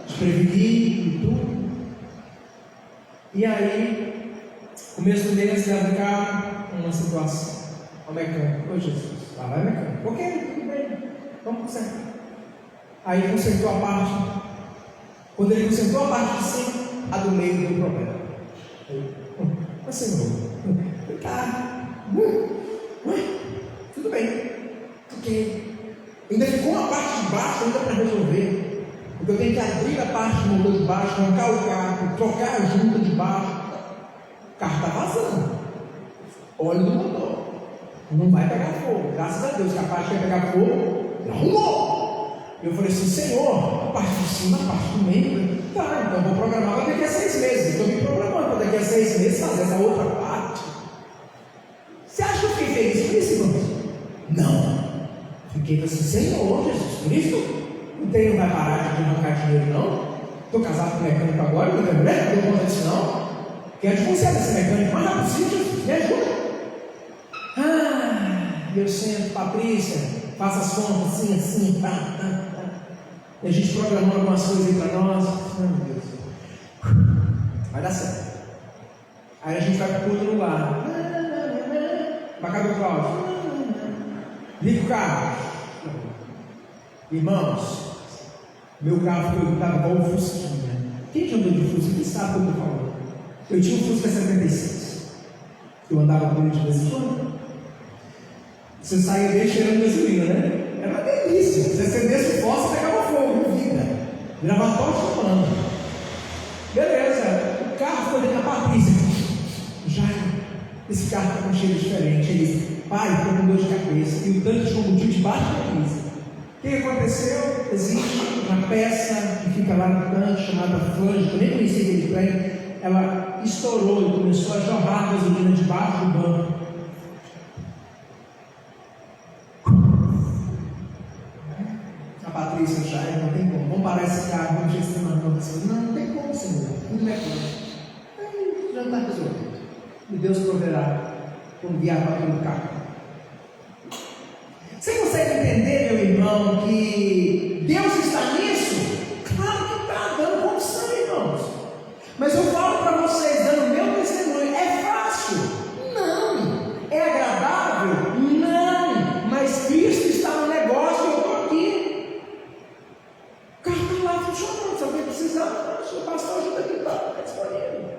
de prevenir e tudo. E aí, começo do mês, leva o carro, uma situação. O mecânico, ô Jesus, lá vai o mecânico. Ok, tudo bem, vamos consertar. Aí consertou a parte. Quando ele consertou a parte de cima, a do meio deu problema. Mas Senhor, tá, tudo bem, ok. Ainda ficou uma parte de baixo ainda para resolver. Porque eu tenho que abrir a parte do motor de baixo, arrancar o carro, trocar a junta de baixo. O carro está vazando. Óleo do motor. Não vai pegar fogo. Graças a Deus que a parte que ia pegar fogo, arrumou. Eu falei assim, Senhor, a parte de cima, a parte do meio. Tá, então vou programar para daqui a 6 meses. Estou me programando para daqui a 6 meses fazer essa outra parte. Você acha que eu fiquei feliz por isso, irmão? Não. Fiquei assim, Senhor Jesus Cristo, não vai parar de arrancar dinheiro, não. Estou casado com o mecânico agora, não tenho mulher, não dou conta disso, não. Quero divorciar desse mecânico, mas não é possível, Jesus, me ajuda. Eu sento, Patrícia, faço as contas assim, tá. E a gente programou algumas coisas aí para nós. Meu Deus, vai dar certo. Aí a gente vai para o culto no lar. Para cá do Cláudio. Liga o carro. Irmãos, meu carro estava igual o Fusquinha. Quem já andou de Fusca? Quem sabe o que eu estou falando? Eu tinha um Fusca 76. Eu andava com ele de vez em quando. Você saía dele cheirando gasolina, né? Era uma delícia. Você acendesse o fósforo, pegava fogo, não vida. Virava toque chamando. Beleza, o carro foi dentro da Patrícia. Já, esse carro está com um cheiro diferente. Ele disse, pai, estou com dor de cabeça. E o tanque de combustível debaixo da camisa. O que aconteceu? Existe uma peça que fica lá no tanque chamada flange, que eu nem conhecia aquele trem. Ela estourou e começou a jorrar gasolina debaixo do banco. A Patrícia já não tem como. Vamos parar esse carro, vamos gestionar. Não tem como, Senhor. Não é como. Já está resolvido. E Deus proverá quando vier para aquele carro. Você consegue entender, meu irmão, que Deus está nisso? Claro que está, dando condição, irmãos. Mas eu falo para vocês, dando meu testemunho, é fácil? Não. É agradável? Não. Mas Cristo está no negócio e eu estou aqui. O carro está lá funcionando. Se alguém precisar, o seu pastor ajuda aqui, está disponível.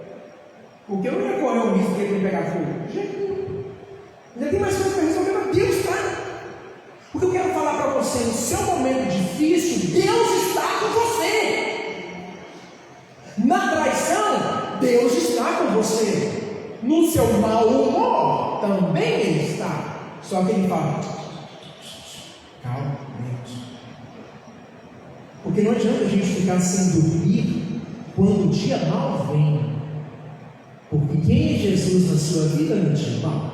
Porque eu não ia correr o risco de ele pegar fogo. De jeito nenhum. Ainda tem mais coisas para resolver, mas Deus está. O que eu quero falar para você, no seu momento difícil, Deus está com você. Na traição, Deus está com você. No seu mau humor, também Ele está. Só que Ele fala, calma, porque não adianta a gente ficar sem dormir quando o dia mal vem. Porque quem é Jesus na sua vida no dia mal?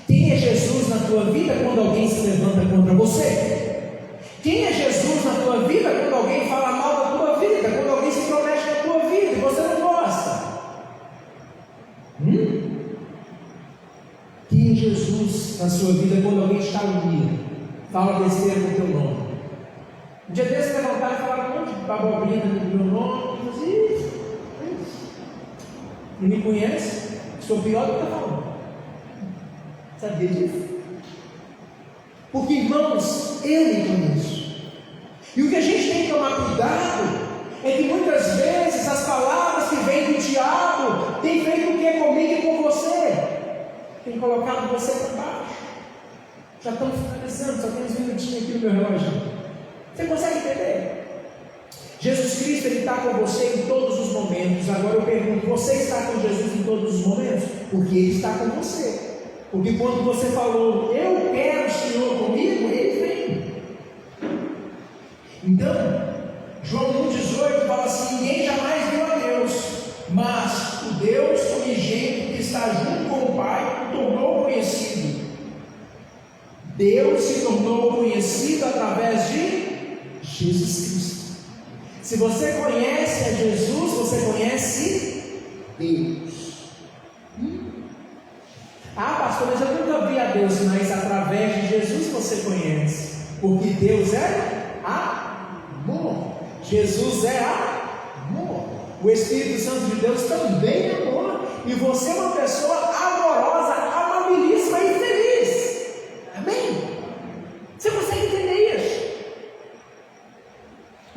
Quem é Jesus na tua vida quando alguém se levanta contra você? Quem é Jesus na tua vida quando alguém fala mal da tua vida? Quando alguém se promete na tua vida e você não gosta? Quem é Jesus na sua vida quando alguém está unido? Fala besteira com o teu nome. Um dia desse levantaram e falaram um monte de abobrinha no meu nome. Não me conhece? Sou pior do que está falando. Sabia disso? Porque, irmãos, eu me conheço. E o que a gente tem que tomar cuidado é que muitas vezes as palavras que vêm do diabo têm feito o que comigo e com você? Tem colocado você para baixo. Já estamos finalizando, só tem uns minutinhos aqui no meu relógio. Você consegue entender? Jesus Cristo, Ele está com você em todos os momentos. Agora eu pergunto, você está com Jesus em todos os momentos? Porque Ele está com você. Porque quando você falou, eu quero o Senhor comigo, Ele vem. Então, João 1,18 fala assim, ninguém jamais viu a Deus, mas o Deus unigênito que está junto com o Pai o tornou conhecido. Deus se tornou conhecido através de Jesus Cristo. Se você conhece a Jesus, você conhece Deus. Ah, pastor, mas eu nunca vi a Deus, mas através de Jesus você conhece, porque Deus é amor, Jesus é amor, o Espírito Santo de Deus também é amor, e você é uma pessoa amorosa, amabilíssima e feliz. Amém? Você consegue entender isso?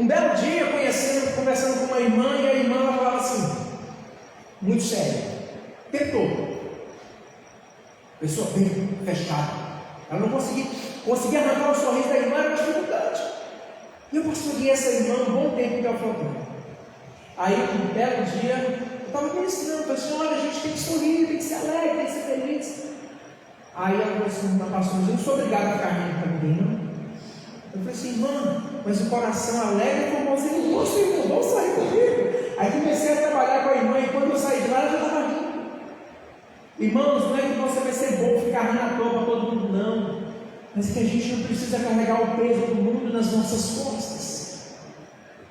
Um belo dia, conversando com uma irmã, e a irmã falava assim, muito séria, tentou. Pessoa bem fechada. Ela não conseguia arrancar o sorriso da irmã, era uma dificuldade. E eu pastoreei essa irmã um bom tempo até o final. Aí, um belo dia, eu estava ministrando, falei assim, olha, a gente tem que sorrir, tem que ser alegre, tem que ser feliz. Aí ela falou assim, pastor, eu não sou obrigado a ficar rindo para ninguém, não. Eu falei assim, irmã, mas o coração alegre como você não gosta, irmão, vamos sair comigo. Aí comecei a trabalhar com a irmã, e quando eu saí de lá, ela já estava rindo. Irmãos, não é que você vai ser bom ficar rindo à toa para todo mundo, não. Mas é que a gente não precisa carregar o peso do mundo nas nossas costas.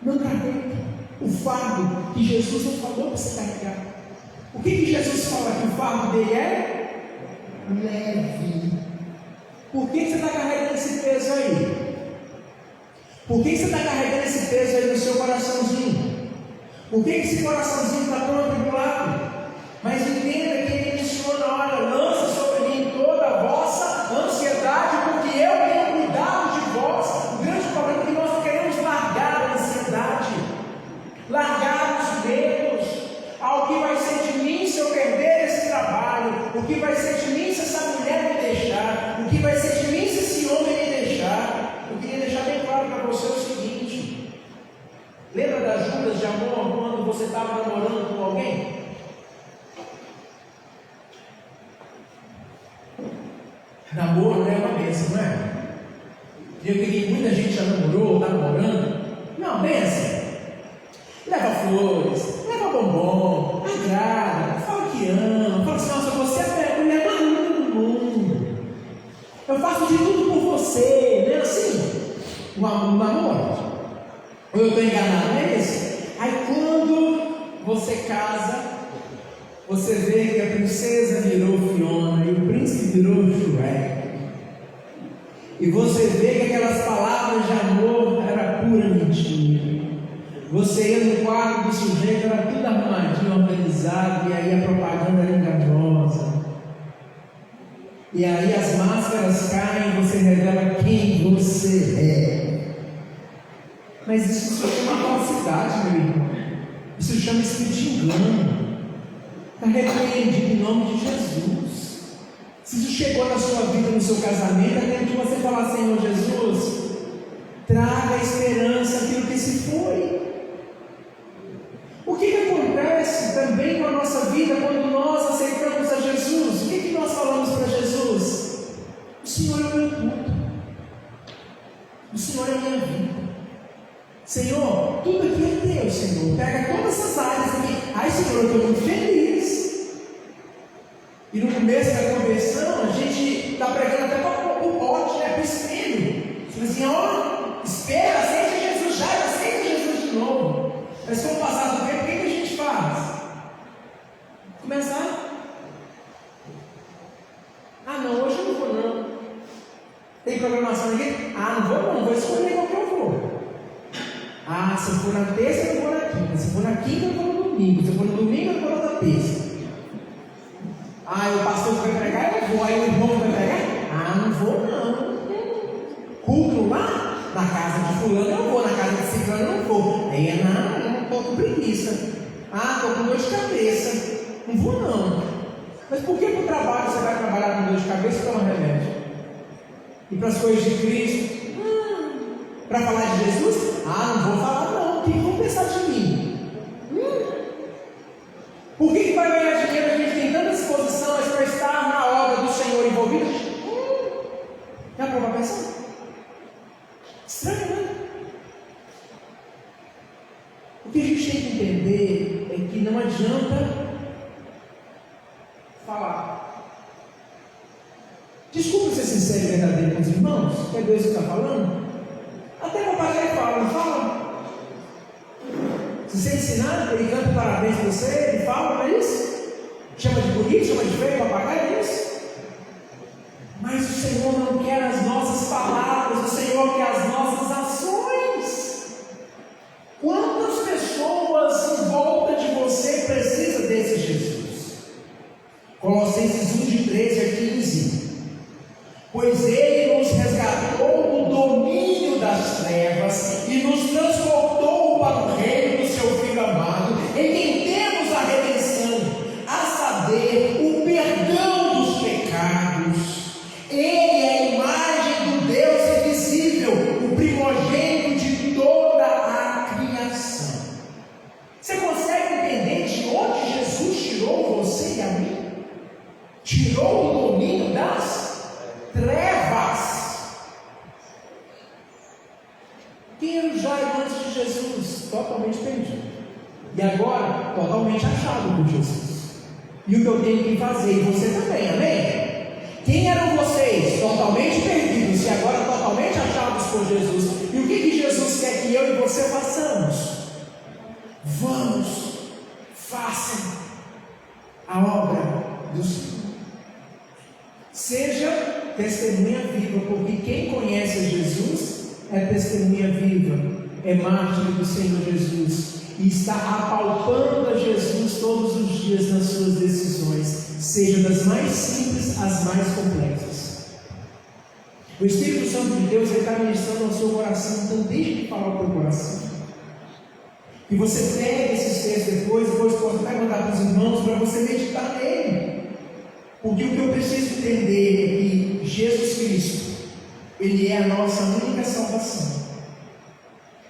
Não carregue o fardo que Jesus não falou para você carregar. O que Jesus fala? Que o fardo dele é leve. Por que você está carregando esse peso aí? Por que você está carregando esse peso aí no seu coraçãozinho? Por que esse coraçãozinho está tão atribulado? Mas entenda que ele menciona, olha, lança sobre mim toda a vossa ansiedade, porque eu tenho cuidado de vós. O grande problema é que nós queremos largar a ansiedade, largar os medos. Ao que vai ser de mim se eu perder esse trabalho? O que vai ser de mim se essa mulher me deixar? O que vai ser de mim se esse homem me deixar? Eu queria deixar bem claro para você o seguinte: lembra das juras de amor quando você estava namorando com alguém? Namoro é uma bênção, não é? Eu peguei muita gente já namorou, está namorando. Não, bênção. Leva flores, leva bombom, agrada, fala que ama, fala assim, nossa, você é a mulher mais linda do mundo. Eu faço de tudo por você, não é assim? O namoro. Ou eu estou enganado, não é isso? Aí quando você casa, você vê que a princesa virou Fiona e o príncipe virou Shrek. E você vê que aquelas palavras de amor era pura mentira. Você ia no quarto do sujeito, era tudo arrumadinho, organizado, e aí a propaganda era enganosa. E aí as máscaras caem e você revela quem você é. Mas isso se chama falsidade, meu irmão. Isso chama espírito de engano. Está repreendido em nome de Jesus. Se isso chegou na sua vida, no seu casamento, é tempo de você falar, Senhor Jesus, traga a esperança aquilo que se foi. O que acontece também com a nossa vida quando nós aceitamos a Jesus? O que nós falamos para Jesus? O Senhor é o meu tudo. O Senhor é a minha vida. Senhor, tudo aqui é teu, Senhor. Pega todas essas áreas aqui. Ai, Senhor, eu estou muito feliz. E no começo da conversão, a gente está pregando até para o pote, para o espelho. Você diz assim, ó, espera, aceita Jesus já, aceita Jesus de novo. Mas com o passar do tempo, o que a gente faz? Começar. Ah, não, hoje eu não vou não. Tem programação aqui? Ah, não vou não, vou escolher qual que eu vou. Ah, se eu for na terça, eu não vou na quinta. Se eu for na quinta, eu vou no domingo. Se eu for no domingo, eu vou na terça. Ah, o pastor vai pregar, eu vou. Aí o irmão vai pregar? Ah, não vou não. Culto lá? Na casa de fulano eu vou, na casa de ciclano eu não vou. Aí é nada, eu não estou com preguiça. Ah, estou com dor de cabeça. Não vou não. Mas por que para o trabalho você vai trabalhar com dor de cabeça e tomar remédio? E para as coisas de Cristo? Para falar de Jesus? Ah, não vou falar não. O que vão pensar de mim? Por que vai ganhar dinheiro? A gente tem tanta disposição, mas para estar na obra do Senhor envolvido? Já parou para pensar? Estranho, né? O que a gente tem que entender é que não adianta falar. Desculpa ser sincero e verdadeiro com os irmãos, que é Deus que está falando. Até papagaio fala, não fala? Se você ensinar, ele canta parabéns para você, ele fala, não é isso? Chama de bonito, chama de feio, papagaio, é isso? Mas o Senhor não quer as nossas palavras, o Senhor quer as nossas ações. Quantas pessoas em volta de você precisam desse Jesus? Colossenses 1, de 13 a 15. Pois Ele nos resgatou do domínio das trevas e nos transportou para o reino do seu Filho amado, em quem temos a redenção, a saber, o perdão dos pecados. Ele é a imagem do Deus invisível, o primogênito de toda a criação. Você consegue entender de onde Jesus tirou você e a mim? Tirou o domínio das trevas. Quem era o Jairo antes de Jesus? Totalmente perdido. E agora, totalmente achado por Jesus. E o que eu tenho que fazer, e você também, amém? Quem eram vocês? Totalmente perdidos e agora totalmente achados por Jesus. E o que Jesus quer que eu e você façamos? Vamos, façam a obra do Senhor. Seja testemunha viva, porque quem conhece Jesus é testemunha viva, é mártir do Senhor Jesus e está apalpando a Jesus todos os dias nas suas decisões, seja das mais simples às mais complexas. O Espírito Santo de Deus está ministrando ao seu coração, então deixe de falar ao teu coração. E você pega esses textos depois vai mandar para os irmãos para você meditar nele. Porque o que eu preciso entender é que Jesus Cristo, Ele é a nossa única salvação.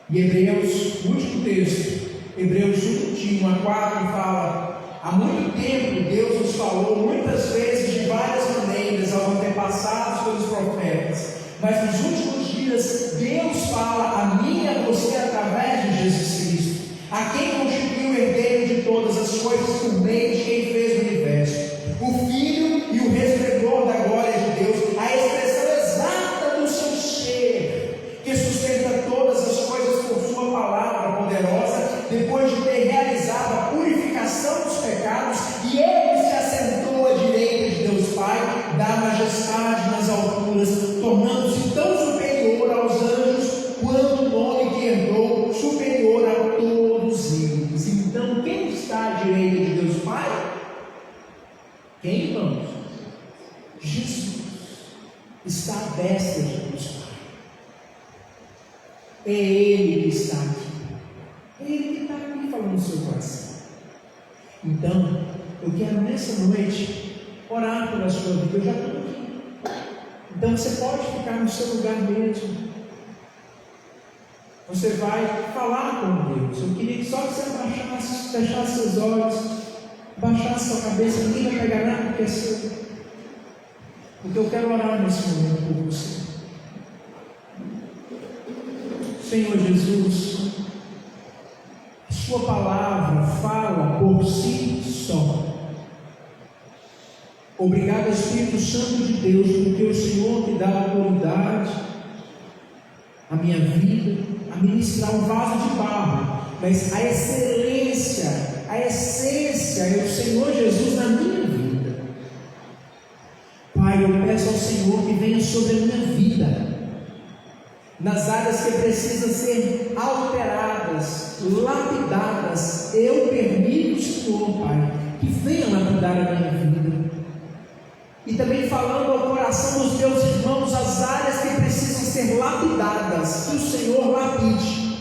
E Hebreus, o último texto, Hebreus 1, de 1 a 4, fala: há muito tempo Deus nos falou muitas vezes de várias maneiras aos antepassados pelos profetas, mas nos últimos dias Deus fala a mim e a você através de Jesus Cristo, a quem constituiu o herdeiro de todas as coisas por meio de quem fez o universo, o Filho e o resplendor da glória de Deus, a expressão exata do seu ser, que sustenta todas as coisas por sua palavra poderosa, depois de ter realizado a purificação dos pecados, e Ele se assentou à direita de Deus Pai, da majestade nas alturas, tornando-se tão superior aos anjos, quanto o nome que herdou, superior a todos eles. Então, quem está à direita de Deus Pai? Quem, irmãos? Jesus está à destra de Deus Pai. É Ele que está aqui. É Ele que está aqui falando no seu coração. Então, eu quero nessa noite orar pela sua vida. Eu já estou aqui. Então você pode ficar no seu lugar mesmo. Você vai falar com Deus. Eu queria que só você abaixasse, fechasse seus olhos, baixasse sua cabeça. Ninguém vai pegar nada porque é seu. Porque eu quero orar nesse momento por você. Senhor Jesus, a sua palavra fala por si só. Obrigado, Espírito Santo de Deus, porque o Senhor me dá autoridade à minha vida, a ministrar um vaso de barro, mas a excelência, a essência é o Senhor Jesus na minha vida. Pai, eu peço ao Senhor que venha sobre a minha vida, nas áreas que precisam ser alteradas, lapidadas. Eu permito, Senhor, Pai, que venha lapidar a minha vida. E também falando ao coração dos meus irmãos, as áreas que precisam ser lapidadas, que o Senhor lapide,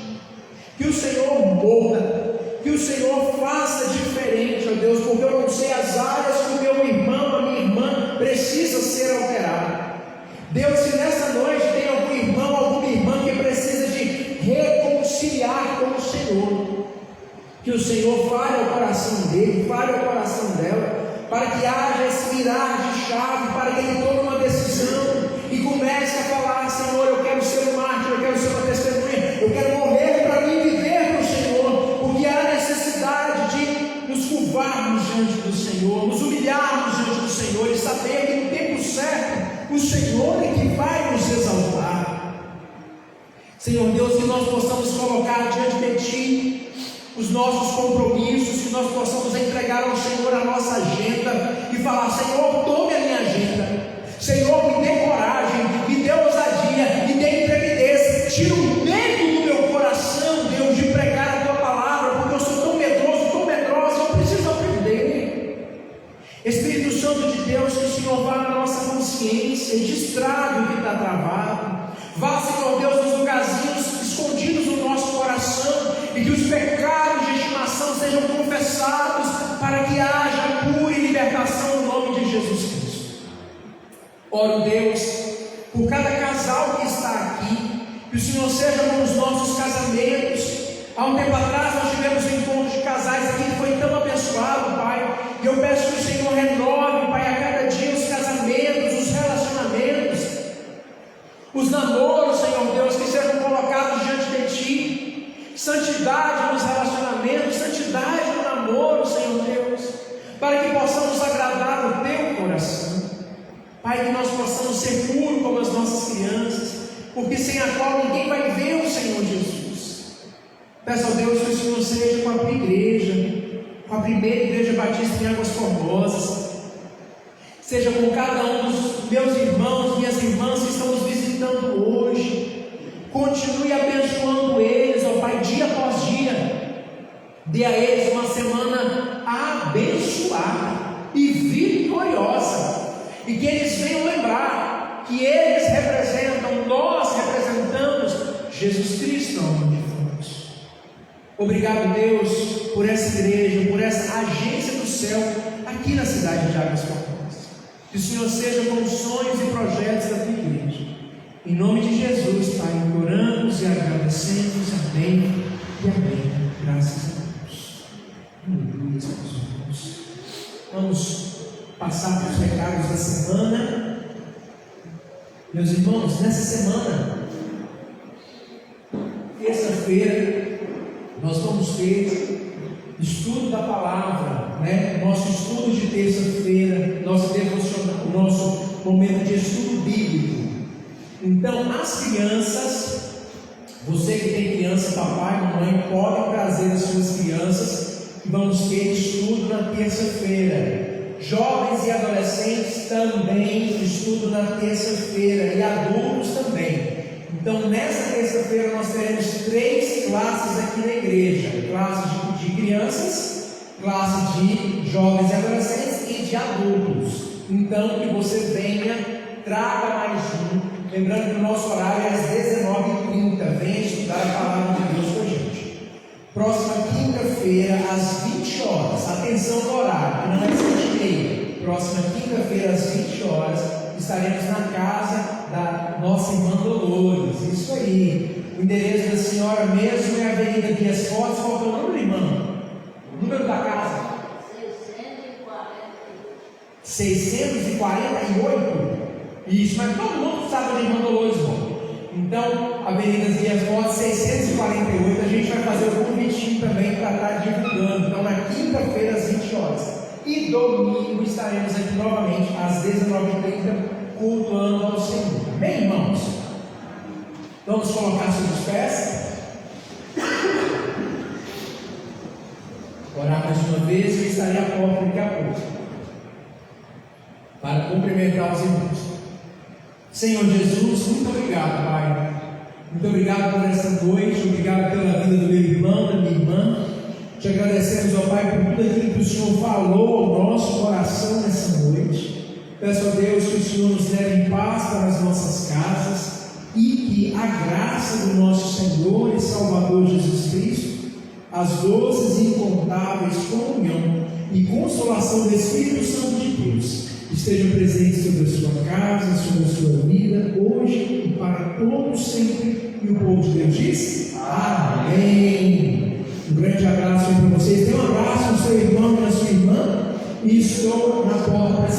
que o Senhor molda, que o Senhor faça diferente, ó Deus, porque eu não sei as áreas que o meu irmão, a minha irmã precisa ser alterada. Deus, se nessa noite tem algum irmão, alguma irmã que precisa de reconciliar com o Senhor, que o Senhor fale ao coração dele, fale ao coração dela, para que haja esse virar de chave, para que ele tome uma decisão e comece a falar: Senhor, eu quero ser um mártir, eu quero ser uma testemunha, eu quero morrer para mim viver para o Senhor, porque há necessidade de nos curvarmos diante do Senhor, nos humilharmos diante do Senhor e saber que no tempo certo o Senhor é que vai nos exaltar. Senhor Deus, que nós possamos colocar diante de Ti os nossos compromissos, que nós possamos entregar ao Senhor a nossa agenda e falar: Senhor, tome a minha agenda. Senhor, me dê coragem, me dê ousadia, me dê intrepidez, tira o medo do meu coração, Deus, de pregar a Tua palavra, porque eu sou tão medroso, tão medrosa, eu preciso aprender. Espírito Santo de Deus, que o Senhor vá na nossa consciência e destrave o que está travado. Vá, Senhor Deus, nos lugarzinhos escondidos do nosso coração, e que os pecados de estimação sejam confessados, para que haja cura e libertação no nome de Jesus Cristo. Oro, Deus, por cada casal que está aqui, que o Senhor seja com os nossos casamentos. Há um tempo atrás nós tivemos um encontro de casais aqui que foi tão abençoado, Pai, e eu peço que o Senhor renove, Pai, a cada dia os casamentos, os relacionamentos, os namoros, Senhor Deus, que sejam colocados diante de Ti. Santidade nos relacionamentos, santidade no namoro, Senhor Deus, para que possamos agradar o Teu coração. Pai, que nós possamos ser puros como as nossas crianças, porque sem a qual ninguém vai ver o Senhor Jesus. Peço a Deus que o Senhor seja com a tua igreja, com a primeira igreja batista em Águas Formosas, seja com cada um dos meus irmãos, minhas irmãs que estão nos visitando hoje. Continue abençoando eles, ó Pai, dia após dia. Dê a eles uma semana abençoada e vitoriosa, e que eles venham lembrar que eles representam, nós representamos Jesus Cristo onde fomos. Obrigado, Deus, por essa igreja, por essa agência do céu aqui na cidade de Águas Formosas. Que o Senhor seja com os sonhos e projetos da tua igreja. Em nome de Jesus, Pai, oramos e agradecemos. Amém e amém. Graças a Deus. Aleluia, meus irmãos. Vamos passar para os recados da semana. Meus irmãos, nessa semana, terça-feira, nós vamos ter estudo da palavra, né? Nosso estudo de terça-feira, nosso momento de estudo bíblico. Então, as crianças, você que tem criança, papai, mamãe, podem trazer as suas crianças, que vamos ter estudo na terça-feira. Jovens e adolescentes também estudo na terça-feira, e adultos também. Então, nessa terça-feira nós teremos 3 classes aqui na igreja: classe de crianças, classe de jovens e adolescentes e de adultos. Então, que você venha, traga mais um. Lembrando que o nosso horário é às 19h30. Venha estudar a palavra de Deus com a gente. Próxima quinta-feira, às 20 horas. Atenção no horário, que não é 7h30. Próxima quinta-feira, às 20 horas, estaremos na casa da nossa irmã Dolores. Isso aí. O endereço da senhora mesmo é a Avenida Dias Fortes. Qual é o número, irmã? O número da casa? 648. Isso, mas todo mundo sabe da irmã Dolores, irmão. Então, Avenida Dias Fortes, 648. A gente vai fazer o convitinho também para estar divulgando. Então, na quinta-feira, às 20 horas. E domingo estaremos aqui novamente às 19h30, cultuando ao Senhor. Amém, irmãos? Vamos colocar sobre os pés. Orar mais uma vez e eu estarei à porta daqui a pouco, para cumprimentar os irmãos. Senhor Jesus, muito obrigado, Pai. Muito obrigado por esta noite. Obrigado pela vida do meu irmão, da minha irmã. Te agradecemos, ó Pai, por tudo aquilo que o Senhor falou ao nosso coração nessa noite. Peço a Deus que o Senhor nos leve em paz para as nossas casas, e que a graça do nosso Senhor e Salvador Jesus Cristo, as doces e incontáveis comunhão e consolação do Espírito Santo de Deus estejam presentes sobre a sua casa, sobre a sua vida, hoje e para todos sempre. E o povo de Deus diz: amém. Um grande abraço para vocês. Dê um abraço ao seu irmão e à sua irmã. E estou na porta para